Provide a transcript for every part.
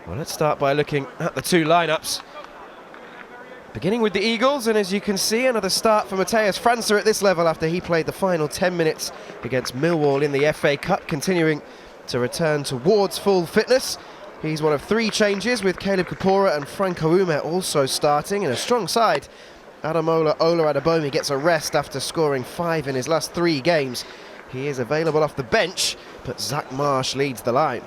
Well, let's start by looking at the two lineups. Beginning with the Eagles, and as you can see, another start for Matheus França at this level after he played the final 10 minutes against Millwall in the FA Cup, continuing to return towards full fitness. He's one of three changes, with Caleb Kapora and Franco Ume also starting in a strong side. Adamola Adebomi gets a rest after scoring 5 in his last 3 games. He is available off the bench, but Zach Marsh leads the line.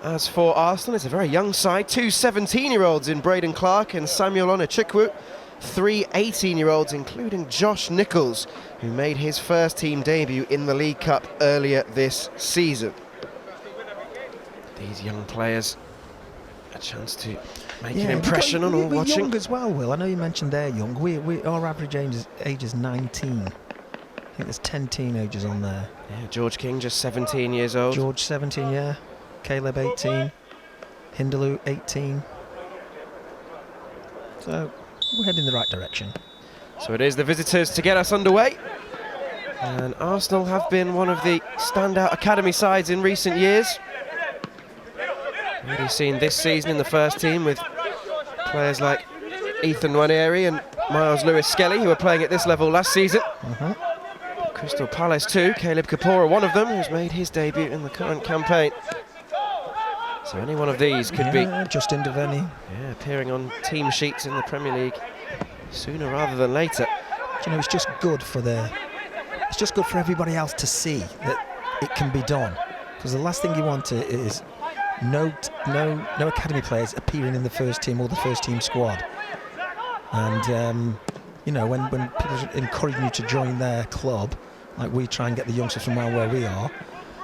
As for Arsenal, it's a very young side. 2 17-year-olds in Braden Clark and Samuel Onachukwu. 3 18-year-olds, including Josh Nichols, who made his first team debut in the League Cup earlier this season. These young players, a chance to make an impression on all watching. We're young as well, Will. I know you mentioned they're young. Our average age is 19. I think there's 10 teenagers on there. Yeah, George King, just 17 years old. George, 17, yeah. Caleb, 18. Hindaloo, 18. So we're heading in the right direction. So it is the visitors to get us underway. And Arsenal have been one of the standout academy sides in recent years. Already seen this season in the first team with players like Ethan Nwaneri and Miles Lewis-Skelly, who were playing at this level last season. Crystal Palace too, Caleb Kapora, one of them, who's made his debut in the current campaign. So any one of these could be Justin Devaney. Yeah, appearing on team sheets in the Premier League sooner rather than later. Do you know, it's just good for everybody else to see that it can be done. Because the last thing you want is no academy players appearing in the first team or the first team squad. And you know, when people are encouraging you to join their club, like we try and get the youngsters from around where we are,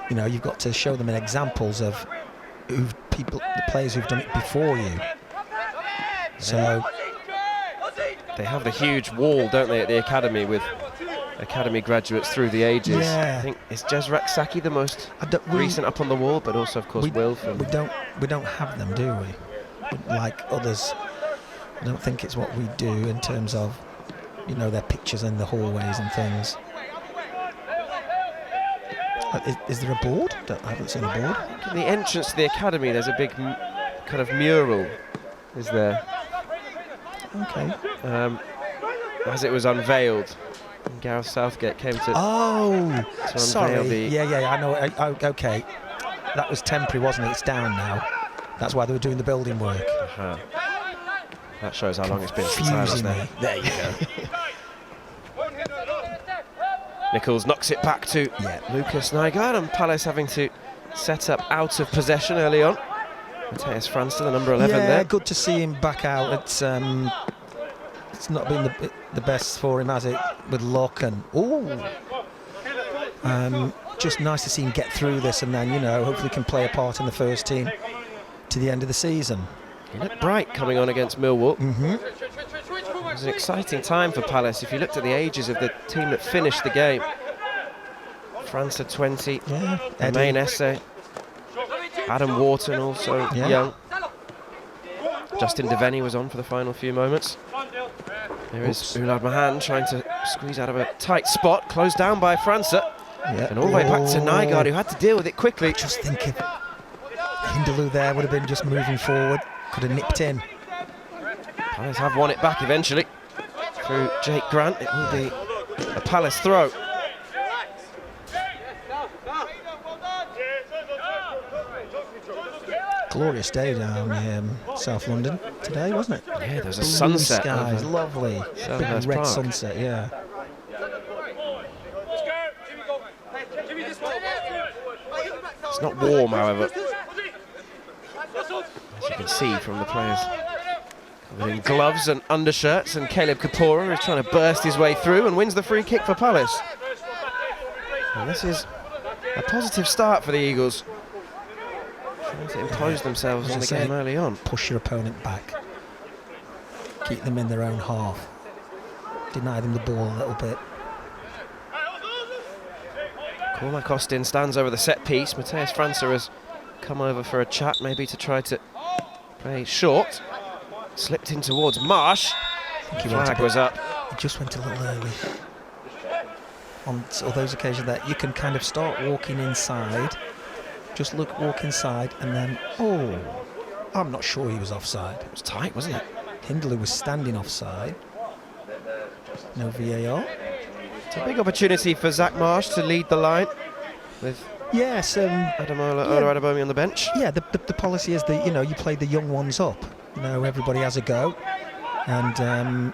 you know, you've got to show them examples of the players who've done it before you. So they have the huge wall, don't they, at the academy, with academy graduates through the ages. Yeah. I think is Jezrek Saki the most recent up on the wall, but also of course Will. We don't have them, do we? Like others. I don't think it's what we do in terms of, you know, their pictures in the hallways and things. Is there a board? I haven't seen a board. In the entrance to the academy, there's a big kind of mural. Is there? Okay. As it was unveiled, and Gareth Southgate came to. To sorry. Unveil Yeah. I know. Okay. That was temporary, wasn't it? It's down now. That's why they were doing the building work. That shows how long it's been since I was there. There you go. Nichols knocks it back to Lucas Nygaard, and Palace having to set up out of possession early on. Matheus França, the number 11 there. Yeah, good to see him back out. It's not been the best for him, has it, with luck and just nice to see him get through this, and then, you know, hopefully can play a part in the first team to the end of the season. He looked bright coming on against Millwall. It was an exciting time for Palace. If you looked at the ages of the team that finished the game, França 20, Main Essay, Adam Wharton also young. Justin Devaney was on for the final few moments. There is Ulad Mahan trying to squeeze out of a tight spot, closed down by França. And all the way back to Nygaard, who had to deal with it quickly. Just thinking, Hindaloo there would have been just moving forward, could have nipped in. Palace have won it back eventually through Jake Grant. It will be a Palace throw. Glorious day down in South London today, wasn't it? Yeah, there's a sunset. Skies, lovely. Big red sunset, yeah. It's not warm, however, as you can see from the players covered in gloves and undershirts, and Caleb Kapora is trying to burst his way through and wins the free kick for Palace. And this is a positive start for the Eagles, trying to impose themselves on the game early on. Push your opponent back, keep them in their own half, deny them the ball a little bit. Cormac Austin stands over the set piece. Matheus França has come over for a chat, maybe to try to play short. Slipped in towards Marsh. Flag was up. He just went a little early. On those occasions that you can kind of start walking inside, just walk inside, and then, oh, I'm not sure he was offside. It was tight, wasn't it? Hindley was standing offside. No VAR. It's a big opportunity for Zach Marsh to lead the line with Yes, Adamola on the bench. Yeah, the policy is that, you play the young ones up. Everybody has a go, and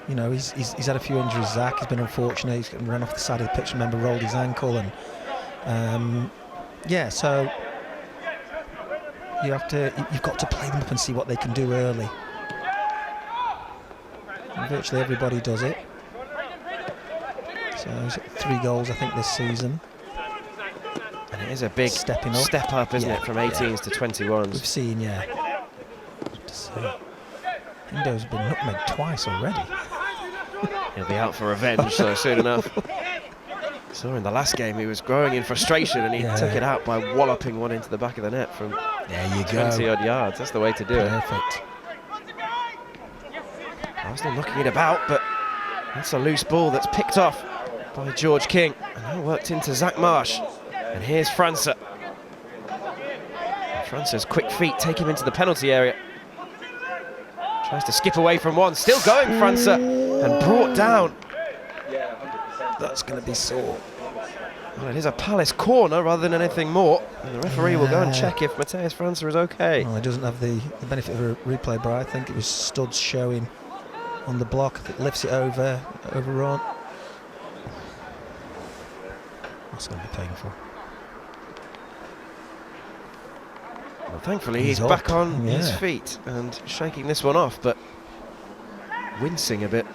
he's had a few injuries. Zach has been unfortunate. He's run off the side of the pitch. Remember, rolled his ankle, and so you've got to play them up and see what they can do early. And virtually everybody does it. So he's got 3 goals, I think, this season. And it is a big step up, isn't it, from 18s to 21s? We've seen, Hindo's been nutmegged twice already. He'll be out for revenge so soon enough. Saw in the last game he was growing in frustration, and he took it out by walloping one into the back of the net from 20-odd yards. That's the way to do it. Perfect. Arsenal knocking it about, but that's a loose ball that's picked off by George King, and now worked into Zach Marsh. And here's França. France's quick feet take him into the penalty area. Tries to skip away from one, still going França, and brought down. That's going to be sore. Well, it is a Palace corner rather than anything more. And the referee will go and check if Matheus França is okay. Well, he doesn't have the benefit of a replay, but I think it was studs showing on the block. If it lifts it overrun. That's going to be painful. Well, thankfully he's back on his feet and shaking this one off, but wincing a bit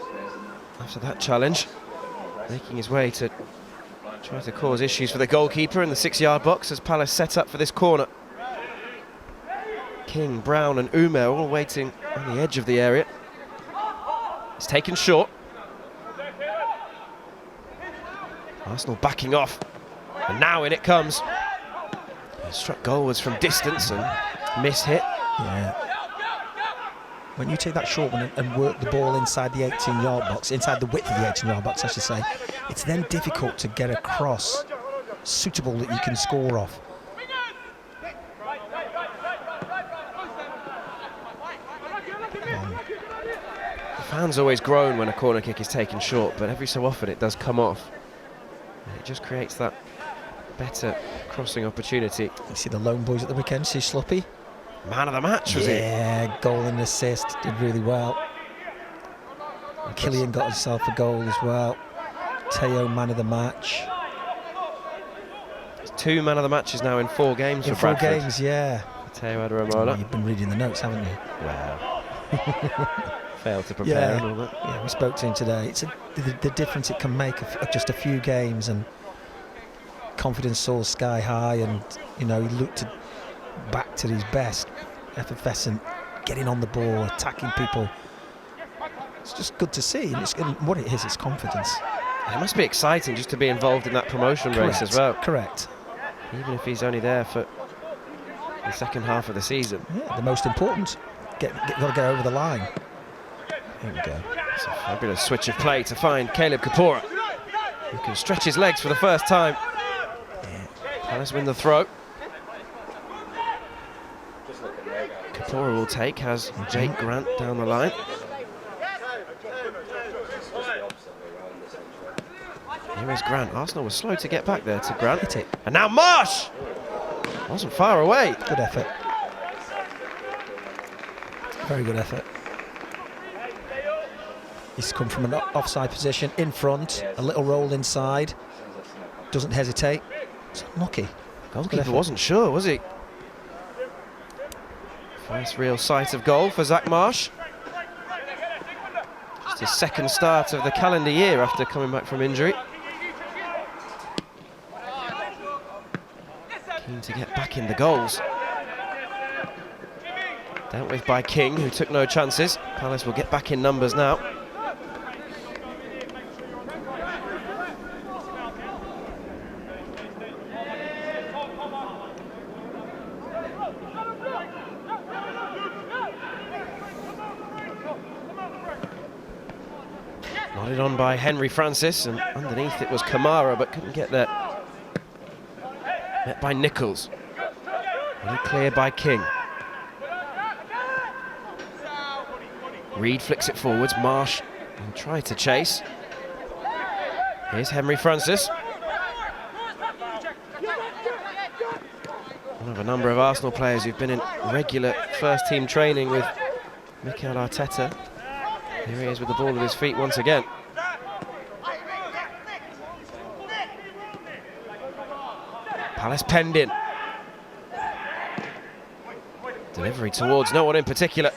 after that challenge, making his way to try to cause issues for the goalkeeper in the 6-yard box as Palace set up for this corner. King, Brown and Ume all waiting on the edge of the area. It's taken short. Arsenal backing off, and now in it comes. Struck goalwards from distance and mishit. Yeah. When you take that short one and work the ball inside the 18-yard box, inside the width of the 18-yard box, I should say, it's then difficult to get a cross suitable that you can score off. The fans always groan when a corner kick is taken short, but every so often it does come off. And it just creates that better crossing opportunity. You see the lone boys at the weekend, see Sloppy. Man of the match, was he? Yeah, goal and assist, did really well. Killian got himself a goal as well. Teo, man of the match. It's 2 man of the matches now in 4 games in for 4 Bradford. games, yeah. Teo Adamola. You've been reading the notes, haven't you? Wow. Failed to prepare and all that. Yeah, we spoke to him today. It's the difference it can make of just a few games, and confidence soars sky high, and he looked back to his best, effervescent, getting on the ball, attacking people. It's just good to see, and what it is, it's confidence. It must be exciting just to be involved in that promotion race as well. Correct. Even if he's only there for the second half of the season. Yeah, the most important. Got to get over the line. Here we go. It's a fabulous switch of play to find Caleb Kapora, who can stretch his legs for the first time. Palace win the throw. Kapora will take, has Jake Grant down the line. Here is Grant. Arsenal was slow to get back there to Grant. Hit it. And now Marsh! Wasn't far away. Good effort. Very good effort. He's come from an offside position in front, a little roll inside. Doesn't hesitate. It's unlucky. Goalkeeper wasn't sure, was he? First real sight of goal for Zach Marsh. Just his second start of the calendar year after coming back from injury. Keen to get back in the goals. Dealt with by King, who took no chances. Palace will get back in numbers now. Nodded on by Henry Francis, and underneath it was Kamara, but couldn't get there. Met by Nichols. Really clear by King. Reed flicks it forwards. Marsh will try to chase. Here's Henry Francis. One of a number of Arsenal players who've been in regular first-team training with Mikel Arteta. Here he is with the ball at his feet once again. Palace penned in. Delivery towards no one in particular.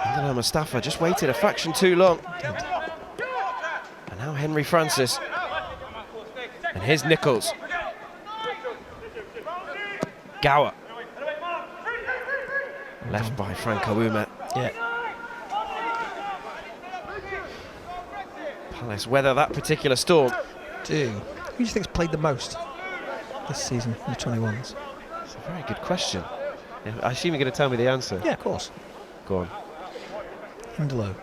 Angelo Mustafa just waited a fraction too long. And now Henry Francis. And here's Nichols. Gower. Left by Franco Umet. Yeah. Palace weather that particular storm. Who do you think's played the most this season, the 21s? It's a very good question. Yeah, I assume you're going to tell me the answer. Yeah, of course. Go on. Hindelo.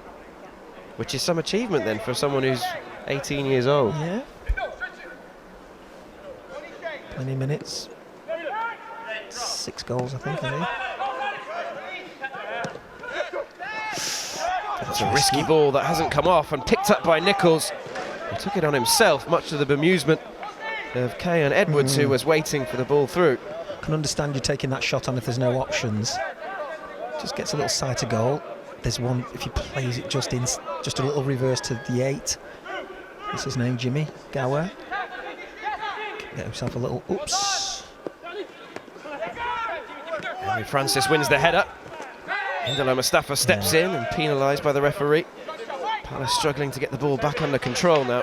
Which is some achievement then for someone who's 18 years old. Yeah. Plenty of minutes. 6 goals, I think, That's a risky ball that hasn't come off and picked up by Nichols. He took it on himself, much to the bemusement of Kay and Edwards, who was waiting for the ball through. Can understand you taking that shot on if there's no options. Just gets a little sight of goal. There's one, if he plays it just in, just a little reverse to the 8. What's his name, Jimmy Gower? Get himself a little, oops. Henry Francis wins the header. Angelo Mustafa steps in and penalised by the referee. Palace struggling to get the ball back under control now.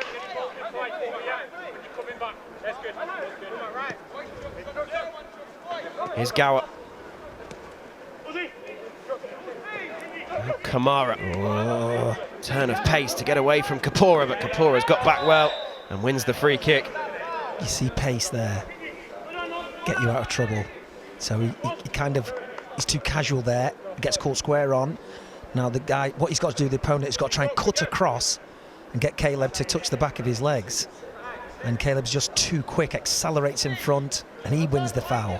Here's Gower. Kamara. Oh. Turn of pace to get away from Kapora, but Kapora's got back well and wins the free kick. You see pace there. Get you out of trouble. So he kind of, he's too casual there. He gets caught square on. Now the guy, what he's got to do, the opponent has got to try and cut across and get Caleb to touch the back of his legs. And Caleb's just too quick, accelerates in front, and he wins the foul.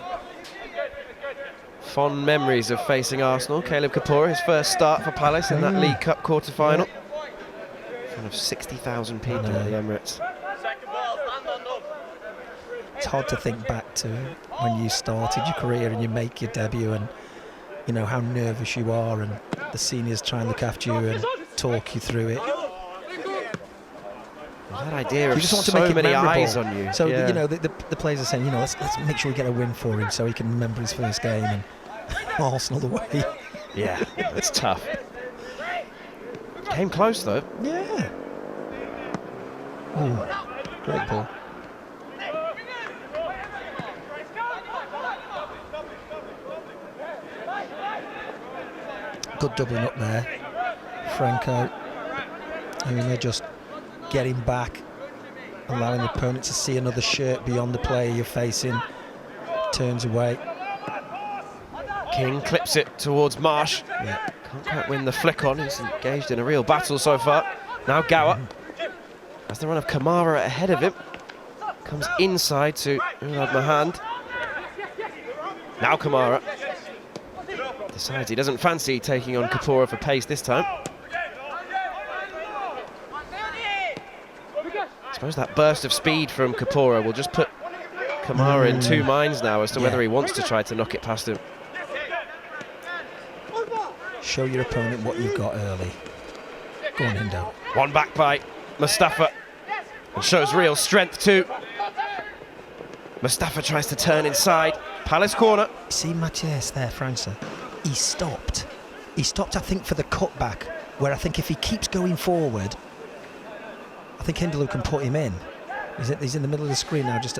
Fond memories of facing Arsenal. Caleb Kapora, his first start for Palace in that League Cup quarter-final. In front of 60,000 people at the Emirates. It's hard to think back to when you started your career and you make your debut, and you know how nervous you are, and the seniors try and look after you and talk you through it. That idea of you just want to so make it many memorable. eyes on you. So yeah. you know the players are saying, you know, let's make sure we get a win for him so he can remember his first game, and Arsenal away. Yeah, that's tough. Came close though. Yeah. Ooh, great ball. Good doubling up there, Franco. I mean, they're just getting back, allowing the opponent to see another shirt beyond the player you're facing. Turns away. King clips it towards Marsh. Yeah. Can't quite win the flick on. He's engaged in a real battle so far. Now Gower. As the run of Kamara ahead of him. Comes inside to Ulad Mahand. Now Kamara. Decides he doesn't fancy taking on Kapora for pace this time. I suppose that burst of speed from Kapora will just put Kamara in two minds now as to whether he wants to try to knock it past him. Show your opponent what you've got early. Go on, Hindo. One back by Mustafa. And shows real strength too. Mustafa tries to turn inside. Palace corner. See Matthias there, França. He stopped. He stopped, I think, for the cutback, where I think if he keeps going forward, I think Hindaloo can put him in. He's in the middle of the screen now, just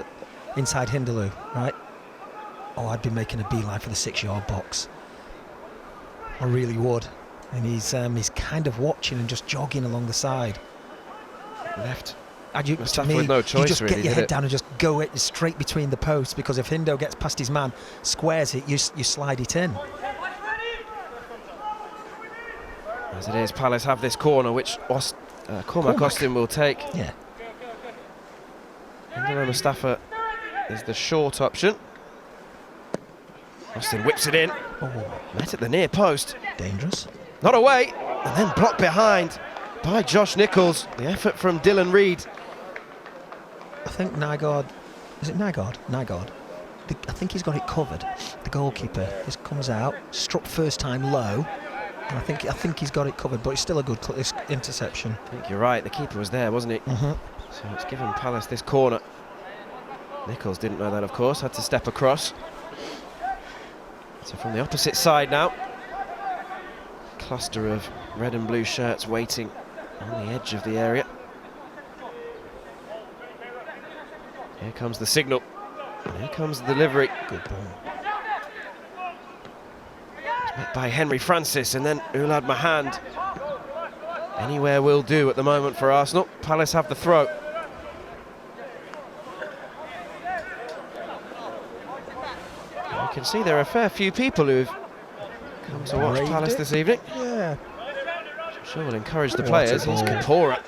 inside Hindaloo, right? Oh, I'd be making a beeline for the 6-yard box. I really would. And he's kind of watching and just jogging along the side. Left. To me, with no choice, you just really, get your head down and just go it straight between the posts, because if Hindo gets past his man, squares it, you slide it in. As it is, Palace have this corner, which Cormac Austin will take. Yeah. Angelo Mustafa is the short option. Austin whips it in. Oh, Met at the near post. dangerous. Not away. And then blocked behind by Josh Nichols. The effort from Dylan Reid. I think Nygaard, is it Nygaard? Nygaard. I think he's got it covered. The goalkeeper just comes out, struck first time low, and I think he's got it covered. But it's still a good interception. I think you're right. The keeper was there, wasn't he? Mm-hmm. So it's given Palace this corner. Nichols didn't know that, of course. Had to step across. So from the opposite side now. Cluster of red and blue shirts waiting on the edge of the area. Here comes the signal. And here comes the delivery. Good ball. It's met by Henry Francis and then Oulad Mahand. Anywhere will do at the moment for Arsenal. Palace have the throw. You can see there are a fair few people who've come to watch Palace this evening. Yeah. I'm sure will encourage the players. Here's Kapora.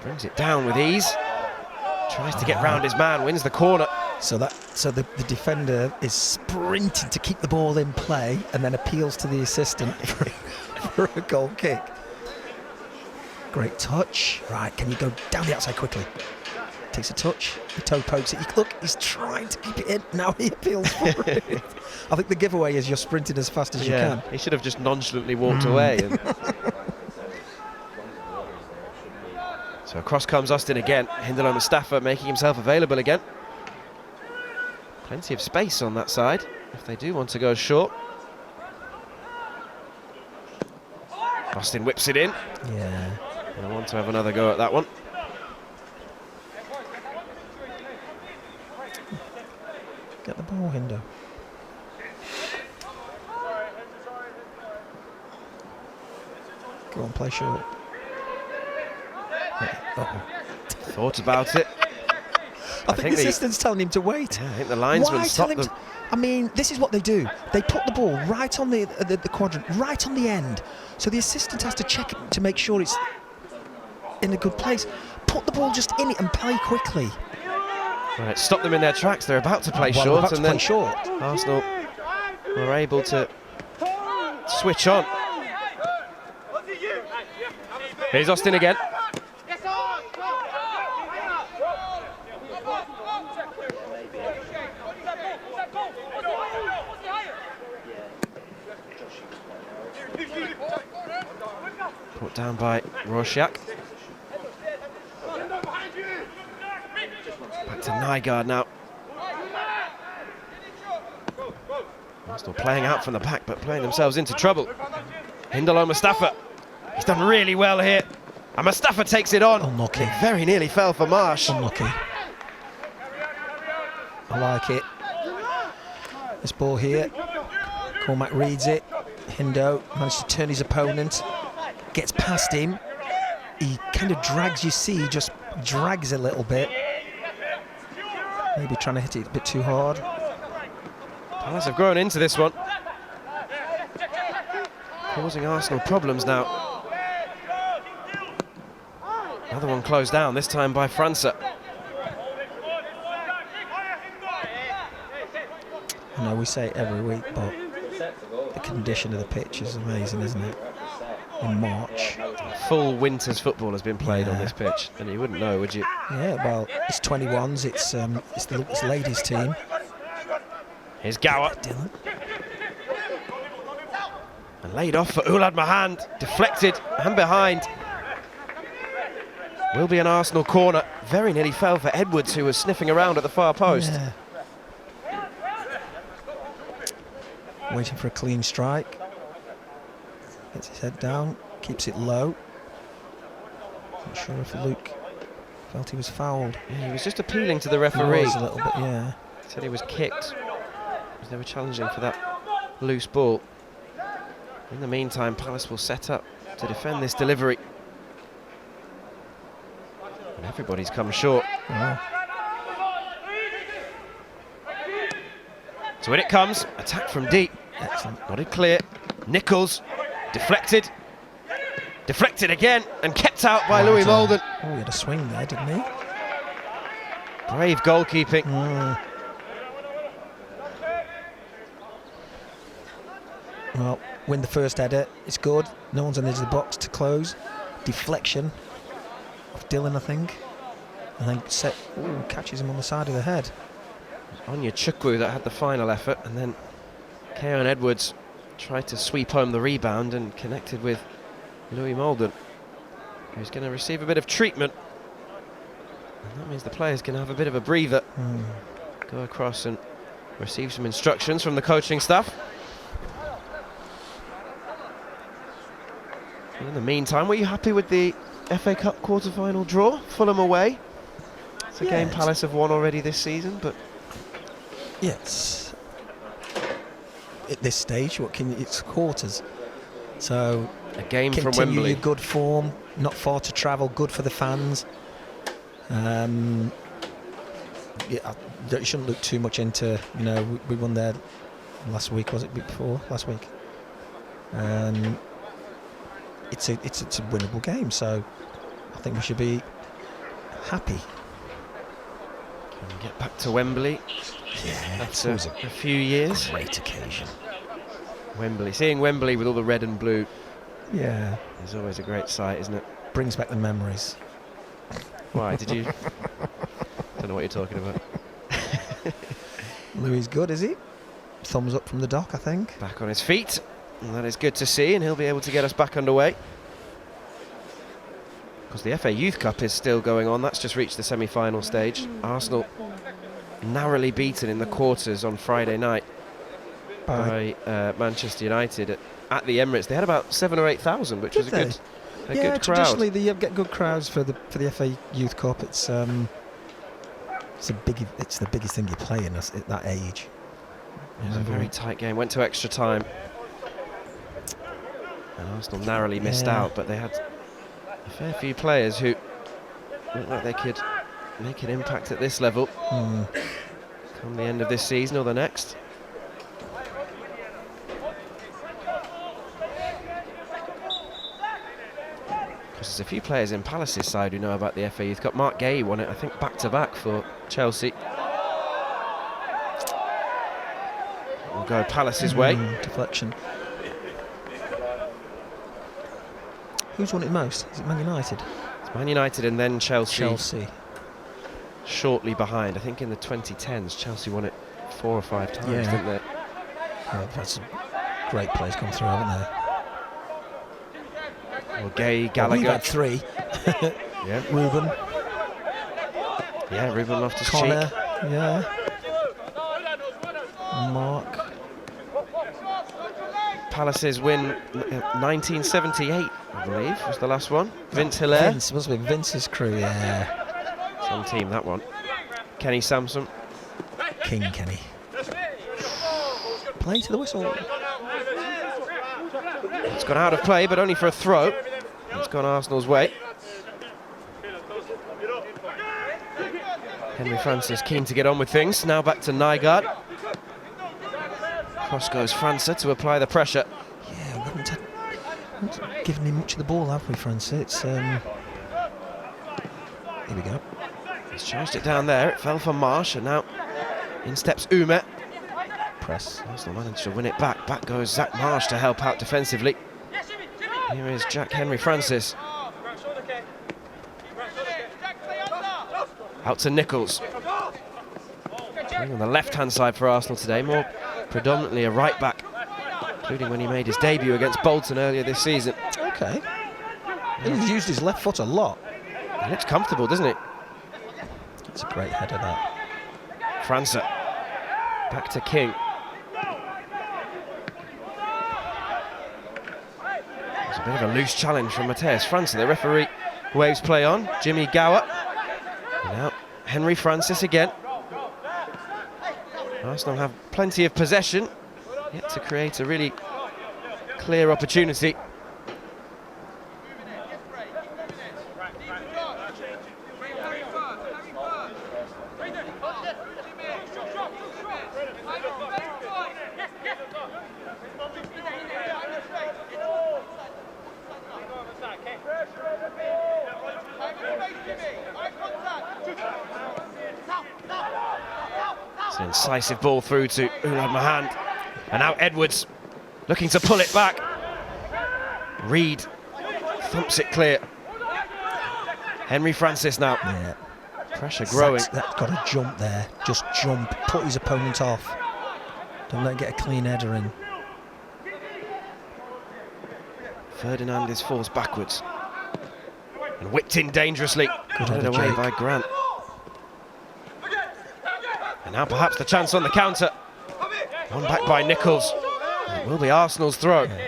Brings it down with ease. Tries to get round his man, wins the corner. So the defender is sprinting to keep the ball in play and then appeals to the assistant for a goal kick. Great touch. Right, can you go down the outside quickly? Takes a touch, the toe pokes it. Look, he's trying to keep it in. Now he appeals for it. I think the giveaway is you're sprinting as fast as you can. He should have just nonchalantly walked away. And so across comes Austin again. Hindalo Mustafa making himself available again. Plenty of space on that side if they do want to go short. Austin whips it in. Yeah. And I want to have another go at that one. Get the ball, Hindo. Go on, play short. Oh. Thought about it. I think the assistant's telling him to wait. Yeah, I think the linesman stopped them. I mean, this is what they do. They put the ball right on the quadrant, right on the end. So the assistant has to check it to make sure it's in a good place. Put the ball just in it and play quickly. Right, stop them in their tracks. They're about to play short, and then Arsenal were able to switch on. Here's Austin again. Put down by Rorschach. Back to Nygaard now. Still playing out from the back, but playing themselves into trouble. Hindalo Mustafa. He's done really well here. And Mustafa takes it on. Unlucky. He very nearly fell for Marsh. Unlucky. I like it. This ball here. Cormac reads it. Hindo managed to turn his opponent. Gets past him. He kind of drags, you see, just drags a little bit. Maybe trying to hit it a bit too hard. Palace have grown into this one. Causing Arsenal problems now. Another one closed down, this time by França. I know we say it every week, but the condition of the pitch is amazing, isn't it? In March. Full winter's football has been played on this pitch, and you wouldn't know, would you? Yeah, well, it's 21s, it's the ladies' team. Here's Gower. Dylan. And laid off for Oulad Mahand. Deflected and behind. Will be an Arsenal corner. Very nearly fell for Edwards, who was sniffing around at the far post. Yeah. Waiting for a clean strike. Gets his head down, keeps it low. Not sure if Luke felt he was fouled. Yeah, he was just appealing to the referee. He was a little bit, yeah. He said he was kicked. They were challenging for that loose ball. In the meantime, Palace will set up to defend this delivery. And everybody's come short. Wow. So in it comes, attack from deep. Excellent. Nodded clear. Nichols, deflected. Deflected again, and kept out by Louis Molden. Oh, he had a swing there, didn't he? Brave goalkeeping. Well, win the first header, it's good. No one's on the edge of the box to close. Deflection of Dylan, I think. And then catches him on the side of the head. Anya Chukwu that had the final effort, and then Keon Edwards tried to sweep home the rebound and connected with Louis Molden, who's going to receive a bit of treatment. And that means the player's going to have a bit of a breather. Go across and receive some instructions from the coaching staff. And in the meantime, were you happy with the FA Cup quarter-final draw? Fulham away. It's a game Palace have won already this season, but... Yes. At this stage, it's quarters. So a game from continue Wembley. Your good form, not far to travel, good for the fans. You shouldn't look too much into, we won there last week, was it before? Last week. It's a winnable game, so I think we should be happy. Can we get back to Wembley? Yeah, after a few years. Great occasion. Wembley, seeing Wembley with all the red and blue. Yeah, is always a great sight, isn't it? Brings back the memories. Why did you? Don't know what you're talking about. Louis good, is he? Thumbs up from the dock, I think. Back on his feet, and that is good to see, and he'll be able to get us back underway. Because the FA Youth Cup is still going on. That's just reached the semi-final stage. Arsenal narrowly beaten in the quarters on Friday night by Manchester United at the Emirates. They had about 7,000 or 8,000, which was a good crowd. Traditionally they get good crowds for the FA Youth Cup. It's the biggest thing you play in at that age. It was a very tight game. Went to extra time, and Arsenal narrowly missed out. But they had a fair few players who looked like they could make an impact at this level come the end of this season or the next. Because there's a few players in Palace's side who know about the FA Youth Cup. Mark Gay won it, I think, back-to-back for Chelsea. We'll go Palace's way. Deflection. Who's won it most? Is it Man United? It's Man United and then Chelsea. Shortly behind. I think in the 2010s, Chelsea won it 4 or 5 times, didn't they? Yeah, they've had some great players come through, haven't they? Well, Gay, Gallagher. We've had 3. Yeah. Ruben. Yeah, Ruben Loftus-Cheek. Connor. Yeah. Mark. Palace's win 1978, I believe, was the last one. Vince Hilaire. Vince, must have been Vince's crew, yeah. Some team, that one. Kenny Sampson. King Kenny. Play to the whistle. It's gone out of play, but only for a throw. It's gone Arsenal's way. Henry Francis keen to get on with things. Now back to Nygaard. Cross goes Francis to apply the pressure. Yeah, we haven't given him much of the ball, have we, Francis? Here we go. He's charged it down there. It fell for Marsh, and now in steps Ume. Press. Arsenal managed to win it back. Back goes Zach Marsh to help out defensively. Here is Jack Henry Francis. Out to Nichols. Playing on the left-hand side for Arsenal today, more predominantly a right-back, including when he made his debut against Bolton earlier this season. Okay. He's used his left foot a lot. He looks comfortable, doesn't he? It's a great header, that. Francis. Back to King. It's a bit of a loose challenge from Mateus Francis. The referee waves play on. Jimmy Gower. And now Henry Francis again. Arsenal have plenty of possession, yet to create a really clear opportunity. It's an incisive ball through to Ulad Mahand. And now Edwards looking to pull it back. Reed thumps it clear. Henry Francis now. Yeah. Pressure growing. That's got to jump there. Just jump. Put his opponent off. Don't let him get a clean header in. Ferdinand is forced backwards. And whipped in dangerously. Good Headed header, away Jake. by Grant. And now perhaps the chance on the counter. One back by Nichols. And it will be Arsenal's throw. Yeah.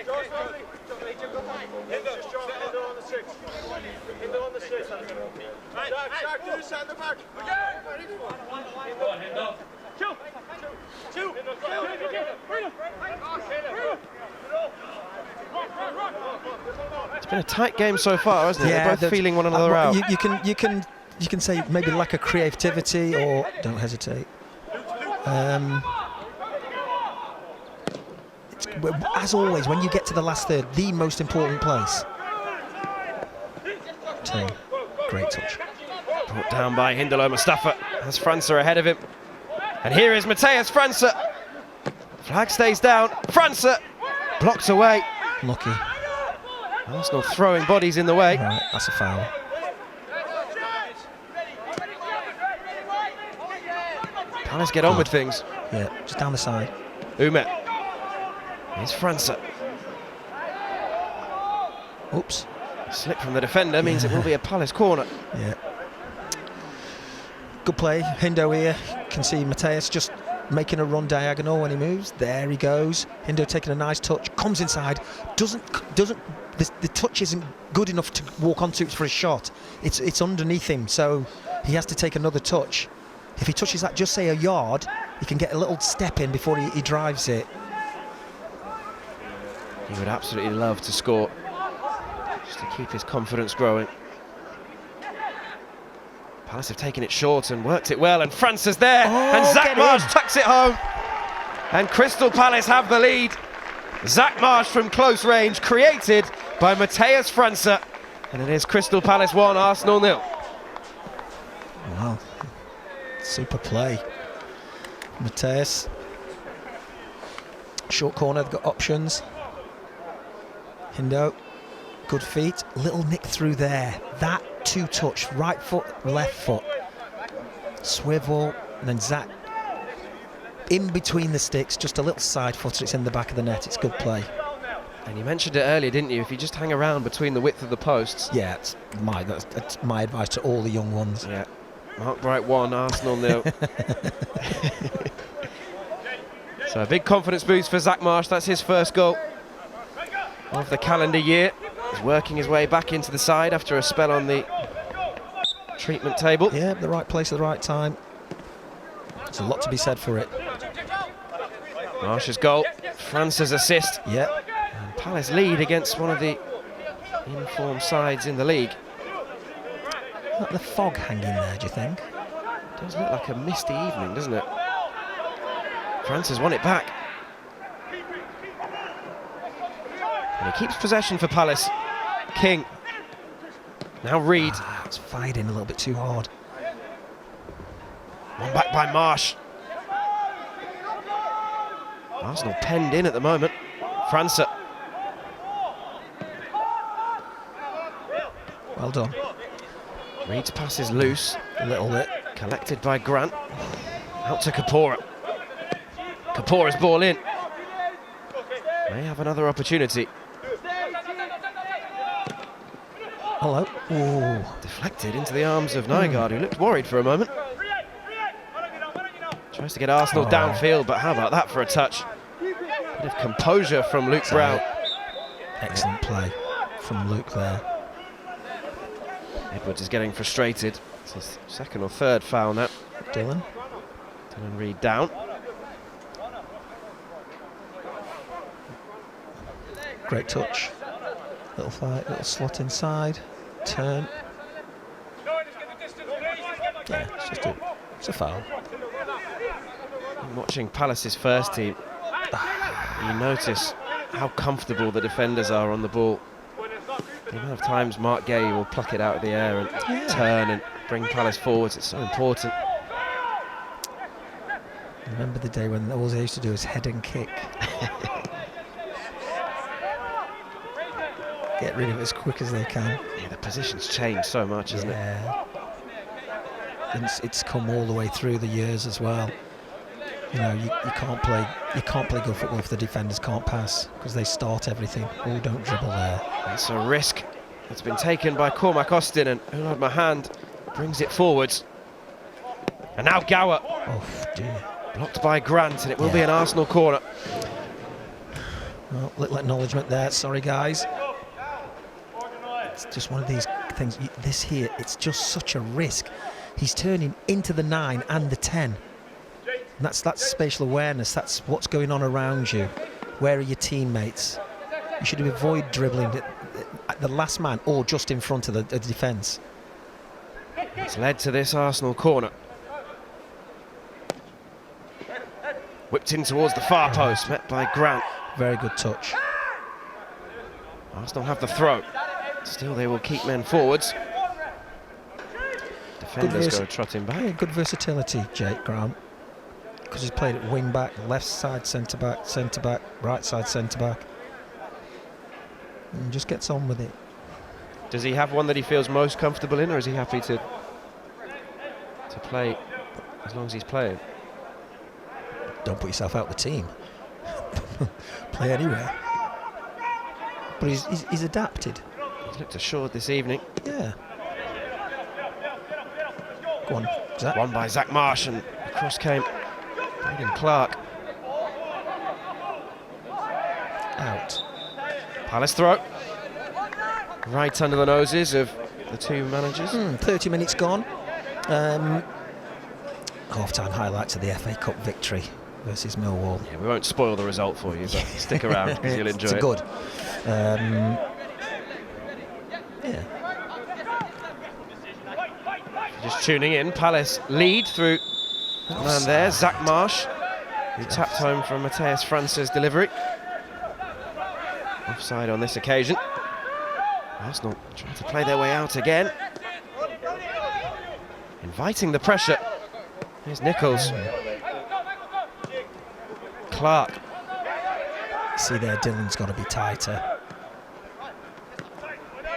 It's been a tight game so far, hasn't it? Yeah, They're both feeling one another out. You can say maybe lack of creativity, or don't hesitate. As always, when you get to the last third, the most important place. Great touch. Brought down by Hindelo Mustafa. Has França ahead of him. And here is Matheus França. Flag stays down. França blocked away. Lucky. Arsenal throwing bodies in the way. Right, that's a foul. Palace get on with things. Yeah, just down the side. Umet. Here's França. Oops. Slip from the defender means it will be a Palace corner. Yeah. Good play. Hindo here. Can see Matheus just making a run diagonal when he moves. There he goes. Hindo taking a nice touch. Comes inside. Doesn't. The touch isn't good enough to walk onto for a shot. It's underneath him, so he has to take another touch. If he touches that, just say a yard, he can get a little step in before he drives it. He would absolutely love to score, just to keep his confidence growing. Palace have taken it short and worked it well, and Francis there, and Zach Marsh tucks it home. And Crystal Palace have the lead. Zach Marsh from close range, created by Matheus França. And it is Crystal Palace 1, Arsenal 0. Wow. Super play. Matheus. Short corner, they've got options. Hindo. Good feet. Little nick through there. That two-touch. Right foot, left foot. Swivel. And then Zach in between the sticks. Just a little side footer. It's in the back of the net. It's good play. And you mentioned it earlier, didn't you? If you just hang around between the width of the posts. Yeah, that's my advice to all the young ones. Yeah. Mark Bright 1, Arsenal 0. So a big confidence boost for Zach Marsh. That's his first goal of the calendar year. He's working his way back into the side after a spell on the treatment table. Yeah, the right place at the right time. There's a lot to be said for it. Marsh's goal, France's assist. Yeah. And Palace lead against one of the informed sides in the league. Not the fog hanging there, do you think? Does look like a misty evening, doesn't it? Francis won it back. And he keeps possession for Palace. King. Now Reed. It's fighting a little bit too hard. One back by Marsh. Arsenal penned in at the moment. França. Well done. Reed's pass is loose. A little bit. Collected by Grant. Out to Kapora. Kapora's ball in. May have another opportunity. Hello. Ooh. Deflected into the arms of Nygaard, who looked worried for a moment. Tries to get Arsenal downfield, but how about that for a touch? Bit of composure from Luke Brown. Excellent play from Luke there. Edwards is getting frustrated. It's his second or third foul now. Dylan. Dylan Reed down. Great touch. Little fight, little slot inside. Turn. Yeah, it's a foul. And watching Palace's first team, you notice how comfortable the defenders are on the ball. The amount of times Mark Gay will pluck it out of the air and turn and bring Palace forwards, it's so important. Remember the day when all they used to do was head and kick. get rid of it as quick as they can. Yeah, the position's changed so much, hasn't it? And it's come all the way through the years as well. You know, you can't play good football if the defenders can't pass, because they start everything. Oh, don't dribble there. It's a risk that's been taken by Cormac Austin, and Ulad Mahand brings it forwards. And now Gower. Oh dear. Blocked by Grant, and it will be an Arsenal corner. Well, little acknowledgement there. Sorry, guys. It's just one of these things. This here, it's just such a risk. He's turning into the 9 and the 10. And that's spatial awareness. That's what's going on around you. Where are your teammates? You should avoid dribbling at the last man or just in front of the defence. It's led to this Arsenal corner. Whipped in towards the far post, met by Grant. Very good touch. Arsenal have the throw. Still, they will keep men forwards. Defenders go trotting back. Yeah, good versatility, Jake Grant. Because he's played at wing back, left side centre back, right side centre back. And just gets on with it. Does he have one that he feels most comfortable in, or is he happy to play as long as he's playing? Don't put yourself out the team. Play anywhere. But he's adapted. He's looked assured this evening. Yeah. Go on, Zach. Won by Zach Marsh, and the cross came. Aidan Clark. Out. Palace throw. Right under the noses of the two managers. 30 minutes gone. Half-time highlights of the FA Cup victory versus Millwall. Yeah, we won't spoil the result for you, but stick around because you'll enjoy it. It's good. Yeah. Just tuning in, Palace lead through man there, Zach Marsh, who tapped home from Mateus France's delivery. Offside on this occasion. Arsenal trying to play their way out again. Inviting the pressure. Here's Nichols. Clark. See there, Dylan's got to be tighter.